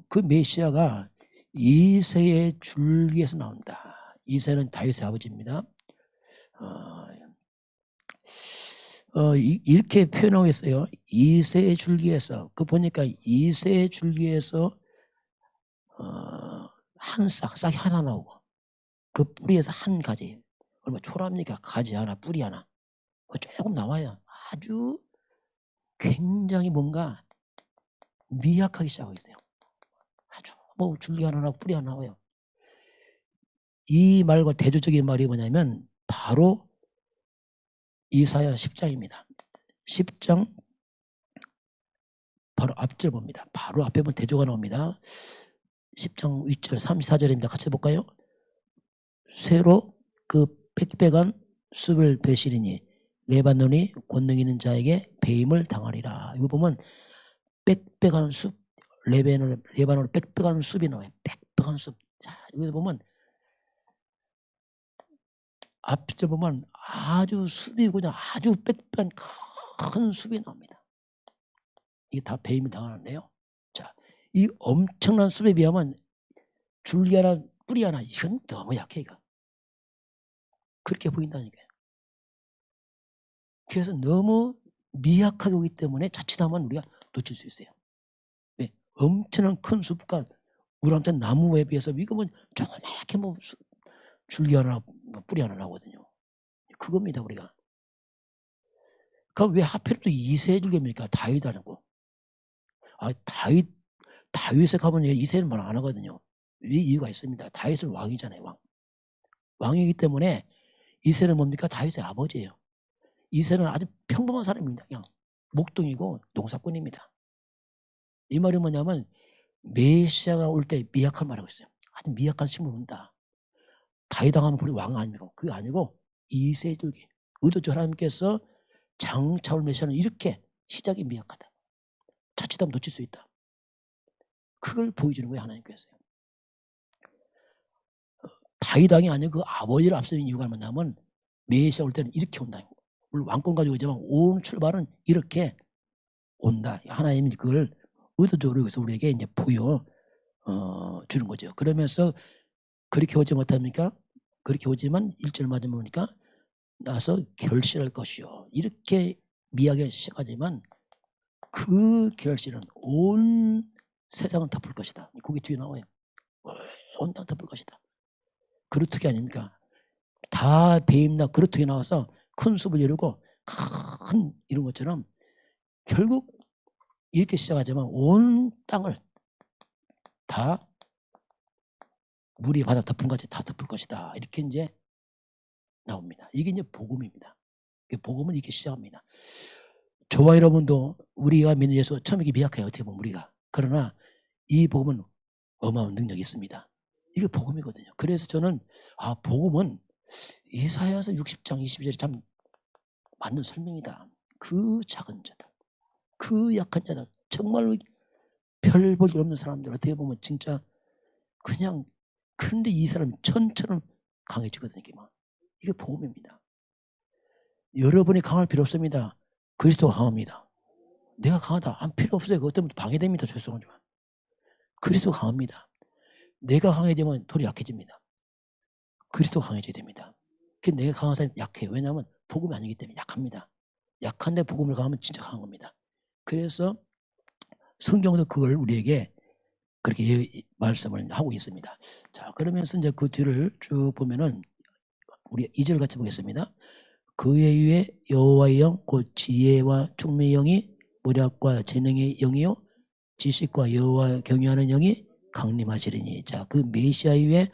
S1: 그 메시아가 이새의 줄기에서 나온다. 이새는 다윗의 아버지입니다. 이렇게 표현하고 있어요. 이새의 줄기에서. 그 보니까 이새의 줄기에서 한 싹이 하나 나오고 그 뿌리에서 한 가지. 얼마 초랍니까? 가지 하나, 뿌리 하나. 조금 나와요. 아주 굉장히 뭔가 미약하게 시작하고 있어요. 아주 뭐 줄기 하나 나오고 뿌리 하나 나와요. 이 말과 대조적인 말이 뭐냐면 바로 이사야 10장입니다. 10장 바로 앞절 봅니다. 바로 앞에 보면 대조가 나옵니다. 10장 윗절 34절입니다. 같이 볼까요? 쇠로 그 빽빽한 숲을 베시리니 레바논이 권능 있는 자에게 배임을 당하리라. 이거 보면 빽빽한 숲, 레바논 빽빽한 숲이 나와요. 빽빽한 숲. 자, 여기서 보면 앞에 보면 아주 숲이 그냥 아주 빽빽한 큰 숲이 나옵니다. 이게 다 배임을 당하는데요. 자, 이 엄청난 숲에 비하면 줄기 하나, 뿌리 하나, 이건 너무 약해, 이거. 그렇게 보인다니까요. 그래서 너무 미약하게 오기 때문에 자칫하면 우리가 놓칠 수 있어요. 왜? 엄청난 큰 숲과 우리한테 나무에 비해서 이거 뭐 조그맣게 뭐 줄기 하나, 뿌리 하나 나오거든요. 그겁니다, 우리가. 그럼 왜 하필 또 이새의 줄기입니까? 다윗 하라고. 다윗에 가면 이새는 말 안 하거든요. 이유가 있습니다. 다윗은 왕이잖아요, 왕. 왕이기 때문에 이새는 뭡니까? 다윗의 아버지예요. 이새는 아주 평범한 사람입니다. 그냥 목동이고 농사꾼입니다. 이 말이 뭐냐면 메시아가 올 때 미약한 말하고 있어요. 아주 미약한 신을 온다. 다윗당하면 우리 왕 아니고 그게 아니고 이새의 줄기. 의도적 하나님께서 장차올 메시아는 이렇게 시작이 미약하다. 자칫하면 놓칠 수 있다. 그걸 보여주는 거예요, 하나님께서. 다윗왕이 아니고 그 아버지를 앞서는 이유가 뭐냐면 메시아 올 때는 이렇게 온다. 물론 왕권 가지고 오지만 온 출발은 이렇게 온다. 하나님이 그걸 의도적으로 여기서 우리에게 이제 보여 주는 거죠. 그러면서 그렇게 오지 못합니까? 그렇게 오지만 1절 맞으면 보니까 나서 결실할 것이요. 이렇게 미하게 시작하지만 그 결실은 온 세상은 덮을 것이다. 그게 뒤에 나와요. 온 땅 덮을 것이다. 그루트기 아닙니까? 다 배임나 그루트기 나와서 큰 숲을 이루고 큰 이런 것처럼 결국 이렇게 시작하지만 온 땅을 다 물이 바다 덮은 것이 다 덮을 것이다. 이렇게 이제 나옵니다. 이게 이제 복음입니다. 복음은 이렇게 시작합니다. 저와 여러분도 우리가 믿는 예수 처음에 미약해요. 어떻게 보면 우리가. 그러나 이 복음은 어마어마한 능력이 있습니다. 이게 복음이거든요. 그래서 저는 복음은 이사야서 60장 22절이 참 맞는 설명이다. 그 작은 자들, 그 약한 자들, 정말 별 볼 일 없는 사람들 어떻게 보면 진짜 그냥 근데 이 사람 천처럼 강해지거든요. 이게 복음입니다. 여러분이 강할 필요 없습니다. 그리스도가 강합니다. 내가 강하다. 안 필요 없어요. 그것 때문에 방해됩니다. 죄송하지만. 그리스도가 강합니다. 내가 강해지면 돌이 약해집니다. 그리스도가 강해져야 됩니다. 내가 강한 사람이 약해요. 왜냐하면 복음이 아니기 때문에 약합니다. 약한데 복음을 가면 진짜 강한 겁니다. 그래서 성경도 그걸 우리에게 그렇게 말씀을 하고 있습니다. 자, 그러면서 이제 그 뒤를 쭉 보면은 우리 2절 같이 보겠습니다. 그에 의해 여호와의 영 곧 지혜와 총명의 영이 모략과 재능의 영이요 지식과 여호와 경외하는 영이 강림하시리니. 자, 그 메시아 위에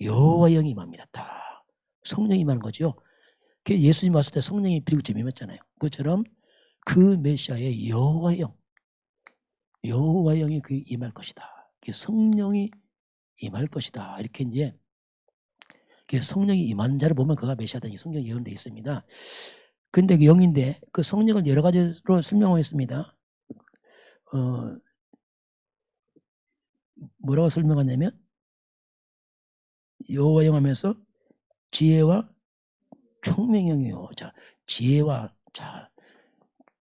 S1: 여호와 영이 임합니다. 다 성령이 임하는 거죠. 예수님 왔을 때 성령이 비리고 임했잖아요. 그처럼 그 메시아의 여호와 영, 여호와 영이 그 임할 것이다. 성령이 임할 것이다. 이렇게 이제 성령이 임하는 자를 보면 그가 메시아다. 이 성경에 예언되어 있습니다. 근데 그 영인데 그 성령을 여러 가지로 설명하고 있습니다. 뭐라고 설명하냐면 여호와 영 하면서 지혜와 총명영이요. 자,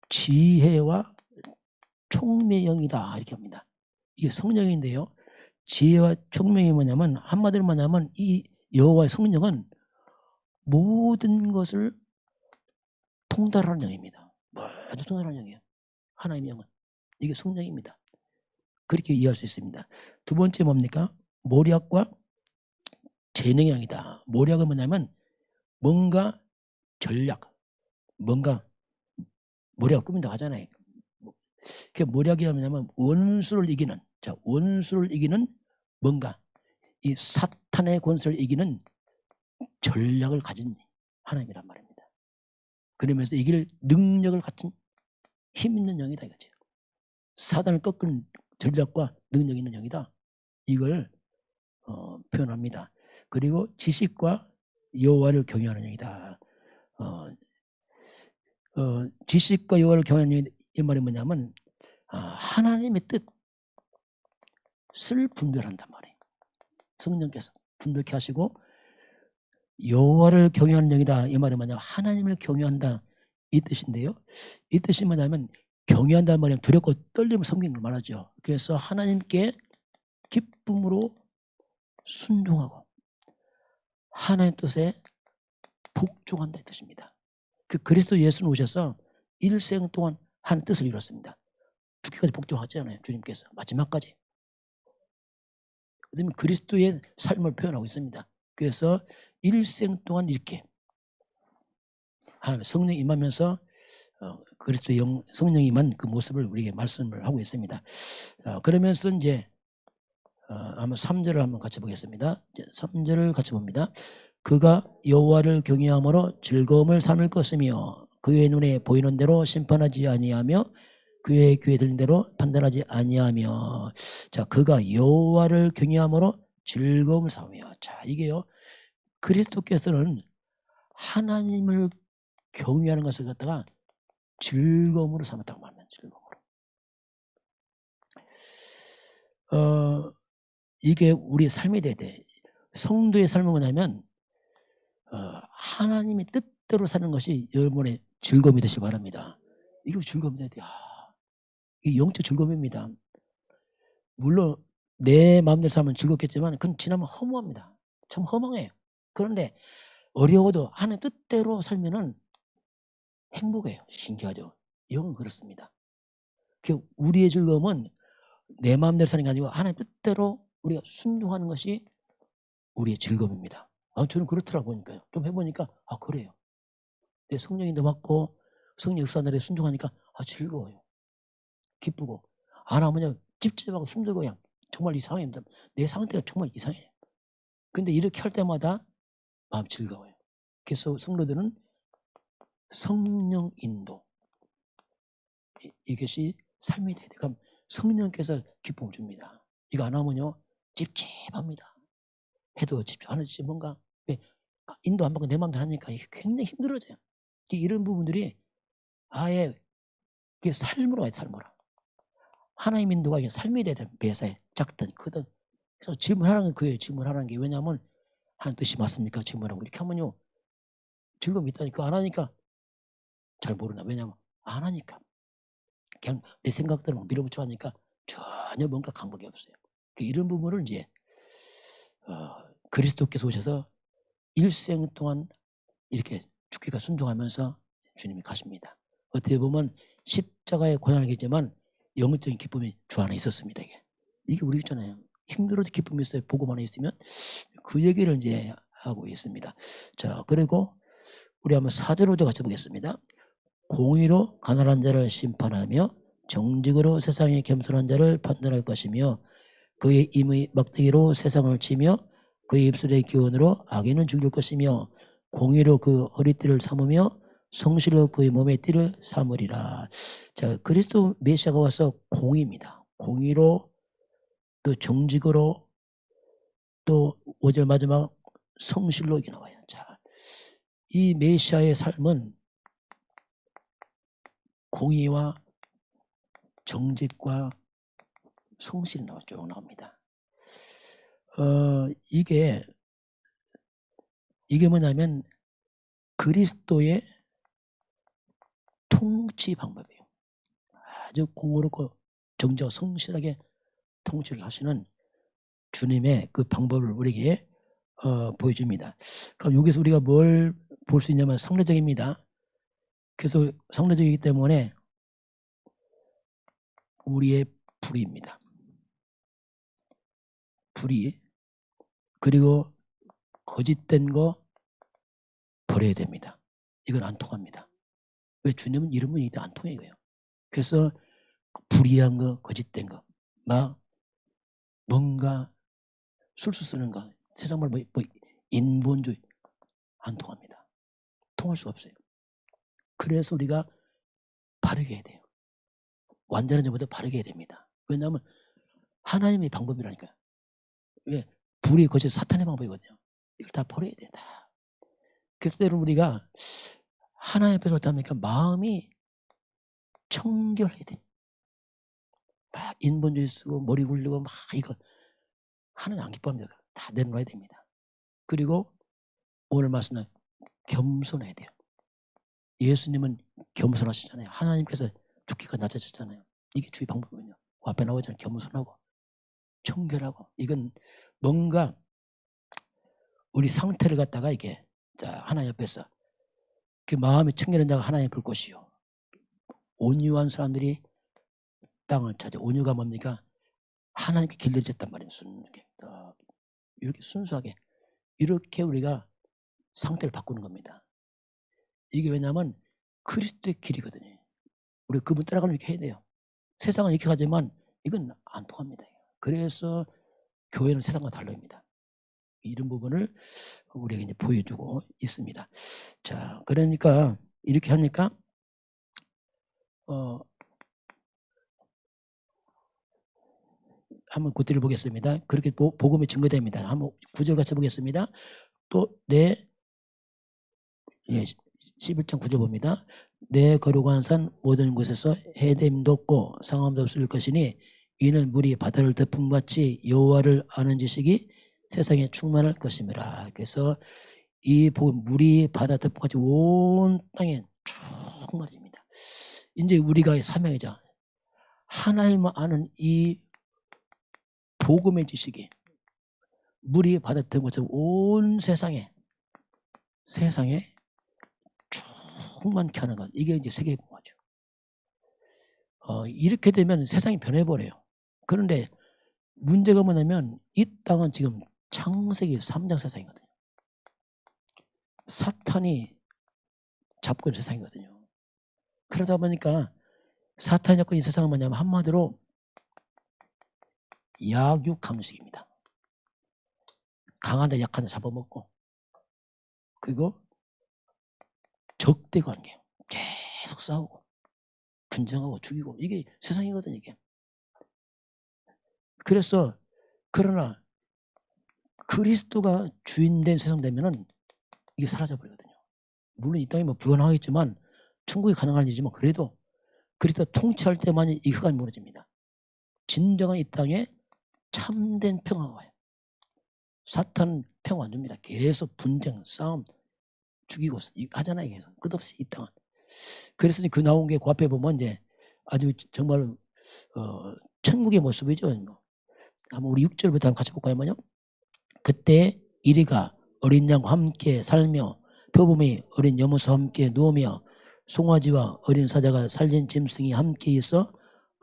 S1: 지혜와 총명영이다 이렇게 합니다. 이게 성령인데요. 지혜와 총명이 뭐냐면 한마디로 말하면 이 여호와의 성령은 모든 것을 통달하는 영입니다. 모두 통달하는 영이에요. 하나님의 영은. 이게 성령입니다. 그렇게 이해할 수 있습니다. 두 번째 뭡니까? 모략과 재능의 영이다. 모략은 뭐냐면 뭔가 전략, 뭔가 모략 꾸민다고 하잖아요. 그 모략이 뭐냐면 원수를 이기는, 자, 원수를 이기는 뭔가 이 사탄의 권세를 이기는 전략을 가진 하나님이란 말입니다. 그러면서 이길 능력을 갖춘 힘 있는 영이다 이거죠. 사단을 꺾는 전략과 능력 있는 영이다. 이걸 표현합니다. 그리고 지식과 여호와를 경외하는 영이다. 지식과 여호와를 경외하는 영이 이 말이 뭐냐면 하나님의 뜻을 분별한단 말이에요. 성령께서 분별케 하시고 여호와를 경외하는 영이다. 이 말이 뭐냐면 하나님을 경외한다 이 뜻인데요. 이 뜻이 뭐냐면 경외한다는 말은 두렵고 떨림을 섬기는 걸 말하죠. 그래서 하나님께 기쁨으로 순종하고 하나님 뜻에 복종한다 이 뜻입니다. 그 그리스도 예수는 오셔서 일생 동안 하나님 뜻을 이뤘습니다. 죽기까지 복종하잖아요. 주님께서 마지막까지. 그다음에 그리스도의 삶을 표현하고 있습니다. 그래서 일생 동안 이렇게 하나님 성령 임하면서 그리스도의 성령이 임한 그 모습을 우리에게 말씀을 하고 있습니다. 그러면서 이제 한번 3절을 한번 같이 보겠습니다. 3절을 같이 봅니다. 그가 여호와를 경외함으로 즐거움을 삼을 것이며 그의 눈에 보이는 대로 심판하지 아니하며 그의 귀에 들린 대로 판단하지 아니하며. 자, 그가 여호와를 경외함으로 즐거움을 삼으며. 자, 이게요. 그리스도께서는 하나님을 경외하는 것을 갖다가 즐거움으로 삼았다고 말합니다. 즐거움으로. 이게 우리의 삶이 돼야 돼. 성도의 삶은 뭐냐면 하나님의 뜻대로 사는 것이 여러분의 즐거움이 되시기 바랍니다. 이게 즐거움이 돼야 돼. 이 영적 즐거움입니다. 물론 내 마음대로 살면 즐겁겠지만 그건 지나면 허무합니다. 참 허망해요. 그런데 어려워도 하나님 뜻대로 살면은 행복해요. 신기하죠. 영은 그렇습니다. 우리의 즐거움은 내 마음대로 사는 게 아니고 하나님 뜻대로 우리가 순종하는 것이 우리의 즐거움입니다. 저는 그렇더라고 보니까요. 좀 해보니까 그래요. 내 성령인도 받고 성령 역사날에 순종하니까 즐거워요. 기쁘고 안 하면 찝찝하고 힘들고 그냥 정말 이상합니다. 내 상태가 정말 이상해요. 근데 이렇게 할 때마다 마음 즐거워요. 그래서 성도들은 성령 인도 이것이 삶이 돼야 돼요. 그럼 성령께서 기쁨을 줍니다. 이거 안 하면요 찝찝합니다. 해도 집중 안 하지 뭔가 인도 안 받고 내 마음대로 하니까 이게 굉장히 힘들어져요. 이런 부분들이 아예 이게 삶으로 와요. 삶으로. 하나님 인도가 이게 삶이 돼야 돼요. 매사에 작든 크든. 그래서 질문하라는 게 그예요. 질문하라는 게. 왜냐하면 하나님 뜻이 맞습니까? 질문하고 이렇게 하면요 즐거움이 있다니까. 그거 안 하니까 잘 모르나. 왜냐하면 안 하니까 그냥 내 생각대로 밀어붙여 하니까 전혀 뭔가 감각이 없어요. 이런 부분을 이제 그리스도께서 오셔서 일생 동안 이렇게 죽기가 순종하면서 주님이 가십니다. 어떻게 보면 십자가의 고난이겠지만 영적인 기쁨이 주 안에 있었습니다. 이게 우리 있잖아요. 힘들어도 기쁨이 있어요. 복음 안에 있으면. 그 얘기를 이제 하고 있습니다. 자, 그리고 우리 한번 4절 5절 같이 보겠습니다. 공의로 가난한 자를 심판하며 정직으로 세상에 겸손한 자를 판단할 것이며 그의 임의 막대기로 세상을 치며 그의 입술의 기운으로 악인을 죽일 것이며 공의로 그 허리띠를 삼으며 성실로 그의 몸의 띠를 삼으리라. 자, 그리스도 메시아가 와서 공의입니다. 공의로 또 정직으로 또 5절 마지막 성실로 이렇게 나와요. 자, 이 메시아의 삶은 공의와 정직과 성실이 쭉 나옵니다. 이게 뭐냐면 그리스도의 통치 방법이에요. 아주 공의롭고 정직하고 성실하게 통치를 하시는 주님의 그 방법을 우리에게 보여줍니다. 그럼 여기서 우리가 뭘 볼 수 있냐면 상례적입니다. 그래서 상례적이기 때문에 우리의 불의입니다. 불의. 그리고 거짓된 거 버려야 됩니다. 이건 안 통합니다. 왜? 주님은 이름은 이때 안 통해요. 그래서 불의한 거, 거짓된 거, 막 뭔가 술수 쓰는 거, 세상 말 뭐 인본주의 안 통합니다. 통할 수 없어요. 그래서 우리가 바르게 해야 돼요. 완전한 자보다 바르게 해야 됩니다. 왜냐하면 하나님의 방법이라니까요. 왜? 불의 거짓 사탄의 방법이거든요. 이걸 다 버려야 돼. 다. 그래서 때로 우리가 하나님 앞에서 어떠합니까? 마음이 청결해야 돼. 막 인본주의 쓰고 머리 굴리고 막 이거 하나님 안 기뻐합니다. 다 내놓아야 됩니다. 그리고 오늘 말씀은 겸손해야 돼요. 예수님은 겸손하시잖아요. 하나님께서 죽기가 낮아졌잖아요. 이게 주의 방법이거든요. 앞에 나오잖아요. 겸손하고 청결하고. 이건 뭔가 우리 상태를 갖다가 이게 자 하나님 앞에서 그 마음이 청결한 자가 하나님 볼 것이요. 온유한 사람들이 땅을 찾아. 온유가 뭡니까? 하나님께 길들여졌단 말이에요. 이렇게 순수하게 이렇게 우리가 상태를 바꾸는 겁니다. 이게 왜냐하면 그리스도의 길이거든요. 우리가 그분 따라가면 이렇게 해야 돼요. 세상은 이렇게 가지만 이건 안 통합니다. 그래서 교회는 세상과 다릅니다. 이런 부분을 우리에게 이제 보여주고 있습니다. 자, 그러니까 이렇게 하니까 한번 구절을 보겠습니다. 그렇게 복음이 증거됩니다. 한번 9절 같이 보겠습니다. 또 내 11장 9절 봅니다. 내 거룩한 산 모든 곳에서 해됨도 없고 상함도 없을 것이니 이는 물이 바다를 덮은 같이 여호와를 아는 지식이 세상에 충만할 것임이라. 그래서 이 물이 바다 덮은 같이 온 땅에 충만해집니다. 이제 우리가 사명이죠. 하나님을 아는 이 복음의 지식이 물이 바다 덮은 것처럼 온 세상에 충만케 하는 것. 이게 이제 세계의 복음이죠. 이렇게 되면 세상이 변해버려요. 그런데 문제가 뭐냐면 이 땅은 지금 창세기 3장 세상이거든요. 사탄이 잡고 있는 세상이거든요. 그러다 보니까 사탄이 잡고 있는 세상은 뭐냐면 한마디로 약육강식입니다. 강한 자 약한 자 잡아먹고 그리고 적대 관계 계속 싸우고 분쟁하고 죽이고 이게 세상이거든요. 이게. 그래서 그러나 그리스도가 주인된 세상 되면은 이게 사라져버리거든요. 물론 이 땅이 뭐 불가능하겠지만 천국이 가능한 일이지만 그래도 그리스도 통치할 때만이 이 흑암이 무너집니다. 진정한 이 땅에 참된 평화가 와요. 사탄 평화 안 줍니다. 계속 분쟁, 싸움, 죽이고 하잖아요. 계속 끝없이 이 땅은. 그래서 그 나온 게 그 앞에 보면 이제 아주 정말 천국의 모습이죠. 한번 우리 6절부터 한번 같이 볼까요? 그때 이리가 어린 양과 함께 살며 표범이 어린 여무수와 함께 누우며 송아지와 어린 사자가 살린 짐승이 함께 있어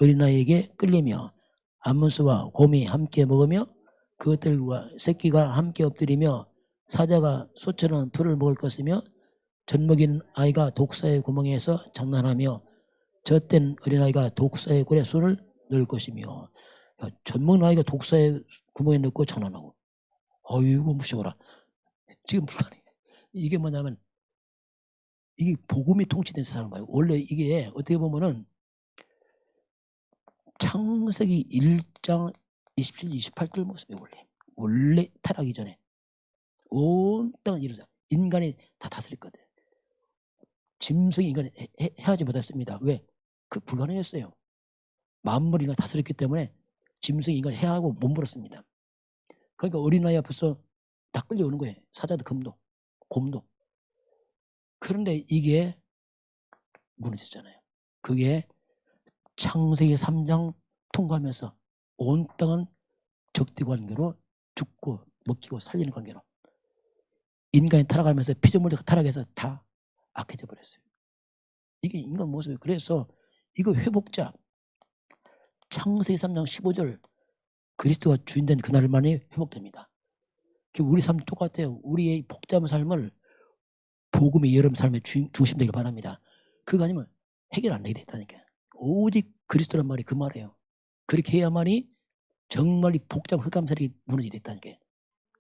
S1: 어린아이에게 끌리며 암문수와 곰이 함께 먹으며 그것들과 새끼가 함께 엎드리며 사자가 소처럼 풀을 먹을 것이며 젖먹인 아이가 독사의 구멍에서 장난하며 젖된 어린아이가 독사의 굴에 손을 넣을 것이며. 젖먹는 아이가 독사의 구멍에 넣고 장난하고. 어이구 무시해라. 지금 불가능해. 이게 뭐냐면 이게 복음이 통치된 세상을 봐요. 원래 이게 어떻게 보면은 창세기 1장 27, 28절 모습이에요. 원래 타락하기 전에 온 땅을 이루자 인간이 다 다스렸거든. 짐승이 인간이 해하지 못했습니다. 왜? 그 불가능했어요. 만물 인간이 다스렸기 때문에 짐승이 인간이 해하고 못 물었습니다. 그러니까 어린아이 앞에서 다 끌려오는 거예요. 사자도 금도 곰도. 그런데 이게 무너졌잖아요. 그게 창세기 3장 통과하면서 온 땅은 적대 관계로 죽고 먹히고 살리는 관계로 인간이 타락하면서 피조물이 타락해서 다 악해져 버렸어요. 이게 인간 모습이에요. 그래서 이거 회복자 창세기 3장 15절 그리스도가 주인된 그날만이 회복됩니다. 우리 삶도 똑같아요. 우리의 복잡한 삶을 복음의 여름 삶의 중심 되길 바랍니다. 그거 아니면 해결 안 되게 됐다니까요. 오직 그리스도란 말이 그 말이에요. 그렇게 해야만이 정말 이 복잡한 흑암살이 무너지게 됐다니까요.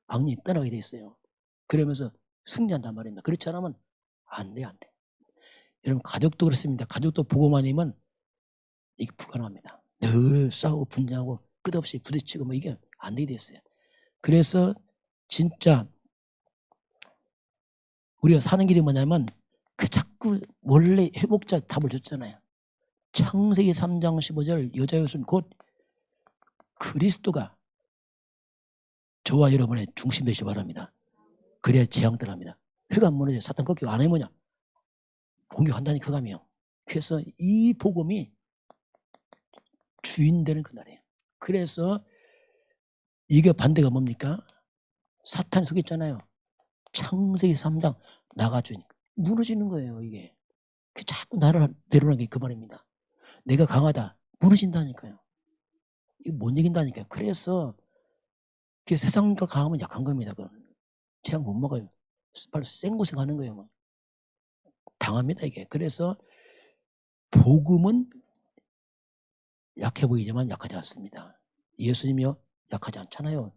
S1: 악령이 떠나게 돼 있어요. 그러면서 승리한단 말입니다. 그렇지 않으면 안 돼. 여러분 가족도 그렇습니다. 가족도 복음 아니면 이게 불가능합니다. 늘 싸우고 분쟁하고 끝없이 부딪히고 뭐 이게 안 되게 됐어요. 그래서 진짜 우리가 사는 길이 뭐냐면 그 자꾸 원래 회복자 답을 줬잖아요. 창세기 3장 15절 여자 요소는 곧 그리스도가 저와 여러분의 중심 되시기 바랍니다. 그래야 재앙들 합니다. 흑암 무너져 사탄 꺾이고 안 해보냐 공격한다니 흑암이요. 그래서 이 복음이 주인 되는 그날이에요. 그래서 이게 반대가 뭡니까? 사탄이 속였잖아요. 창세기 3장 나가 주인 무너지는 거예요. 이게 자꾸 나를 내려오는 게 그 말입니다. 내가 강하다 무너진다니까요. 이거 못 이긴다니까요. 그래서 세상과 강하면 약한 겁니다. 재앙 못 먹어요. 빨리 생고생 하는 거예요. 당합니다 이게. 그래서 복음은 약해 보이지만 약하지 않습니다. 예수님이요 약하지 않잖아요.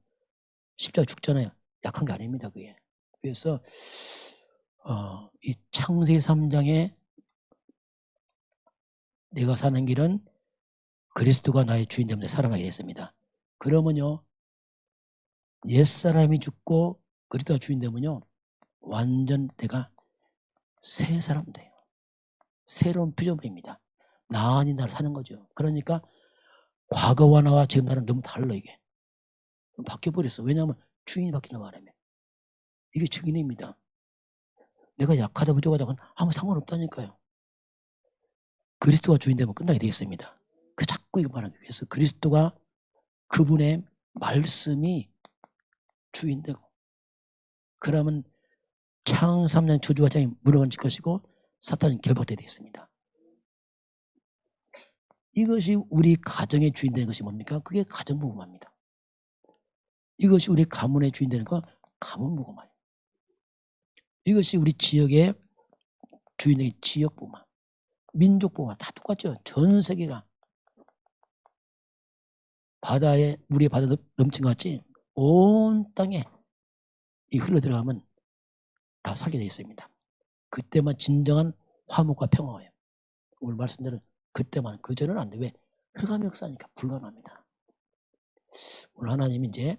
S1: 십자가 죽잖아요. 약한 게 아닙니다. 그게. 그래서 이 창세기 3장에 내가 사는 길은 그리스도가 나의 주인 때문에 살아나게 됐습니다. 그러면요 옛사람이 죽고 그리스도가 주인 되면요 완전 내가 새 사람 돼요. 새로운 피조물입니다. 나 아닌 나를 사는 거죠. 그러니까 과거와 나와 지금 나는 너무 달라. 이게 바뀌어버렸어. 왜냐하면 주인이 바뀌는 바람에 이게 증인입니다. 내가 약하다 부족하다 아무 상관없다니까요. 그리스도가 주인 되면 끝나게 되겠습니다. 자꾸 이거 말하는 거예요. 그래서 그리스도가 그분의 말씀이 주인 되고 그러면 창 3년 저주화장이 무너질 것이고 사탄은 결박되게 되겠습니다. 이것이 우리 가정의 주인 되는 것이 뭡니까? 그게 가정복음화입니다. 이것이 우리 가문의 주인 되는 거 가문복음화예요. 이것이 우리 지역의 주인의 지역복음화, 민족복음화 다 똑같죠. 전 세계가 바다에 물이 바다 넘친 것 같이 온 땅에 이 흘러 들어가면 다 살게 되어 있습니다. 그때만 진정한 화목과 평화예요. 오늘 말씀대로 그때만 그전은 안 돼. 왜? 흑암 역사니까 불가능합니다. 오늘 하나님이 이제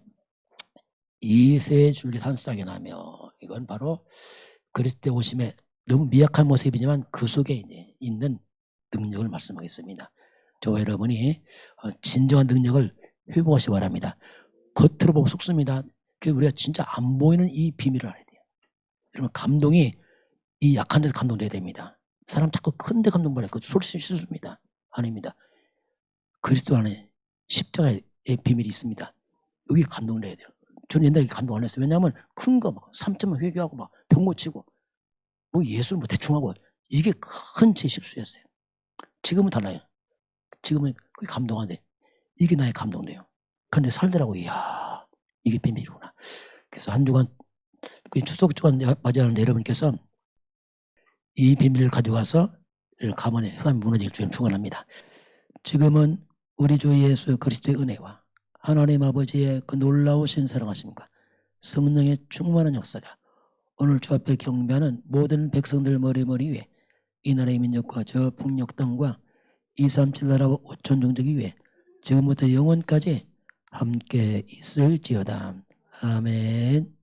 S1: 이세 줄기 산싹이 나며 이건 바로 그리스도의 오심에 너무 미약한 모습이지만 그 속에 이제 있는 능력을 말씀하겠습니다. 저와 여러분이 진정한 능력을 회복하시기 바랍니다. 겉으로 보면 속습니다. 우리가 진짜 안 보이는 이 비밀을 알아야 돼요. 여러분 감동이 이 약한 데서 감동돼야 됩니다. 사람 자꾸 큰데 감동받아요. 그거 실수입니다. 아닙니다. 그리스도 안에 십자가의 비밀이 있습니다. 여기 감동을 해야 돼요. 저는 옛날에 감동 안 했어요. 왜냐하면 큰 거 막 3점만 회개하고 막 병 고치고 뭐 예수를 뭐 대충 하고 이게 큰 제 실수였어요. 지금은 달라요. 지금은 그게 감동한데 이게 나의 감동돼요. 그런데 살더라고. 이야 이게 비밀이구나. 그래서 한 주간 추석 주간 맞이하는 여러분께서 이 비밀을 가져가서 가문의 흑암이 무너질 줄 축원합니다. 지금은 우리 주 예수 그리스도의 은혜와 하나님 아버지의 그 놀라우신 사랑하심과 성령의 충만한 역사가 오늘 주 앞에 경배하는 모든 백성들 머리 위에 이 나라의 민족과 저 북녘 땅과 237 나라와 5천 종족이 위에 지금부터 영원까지 함께 있을지어다. 아멘.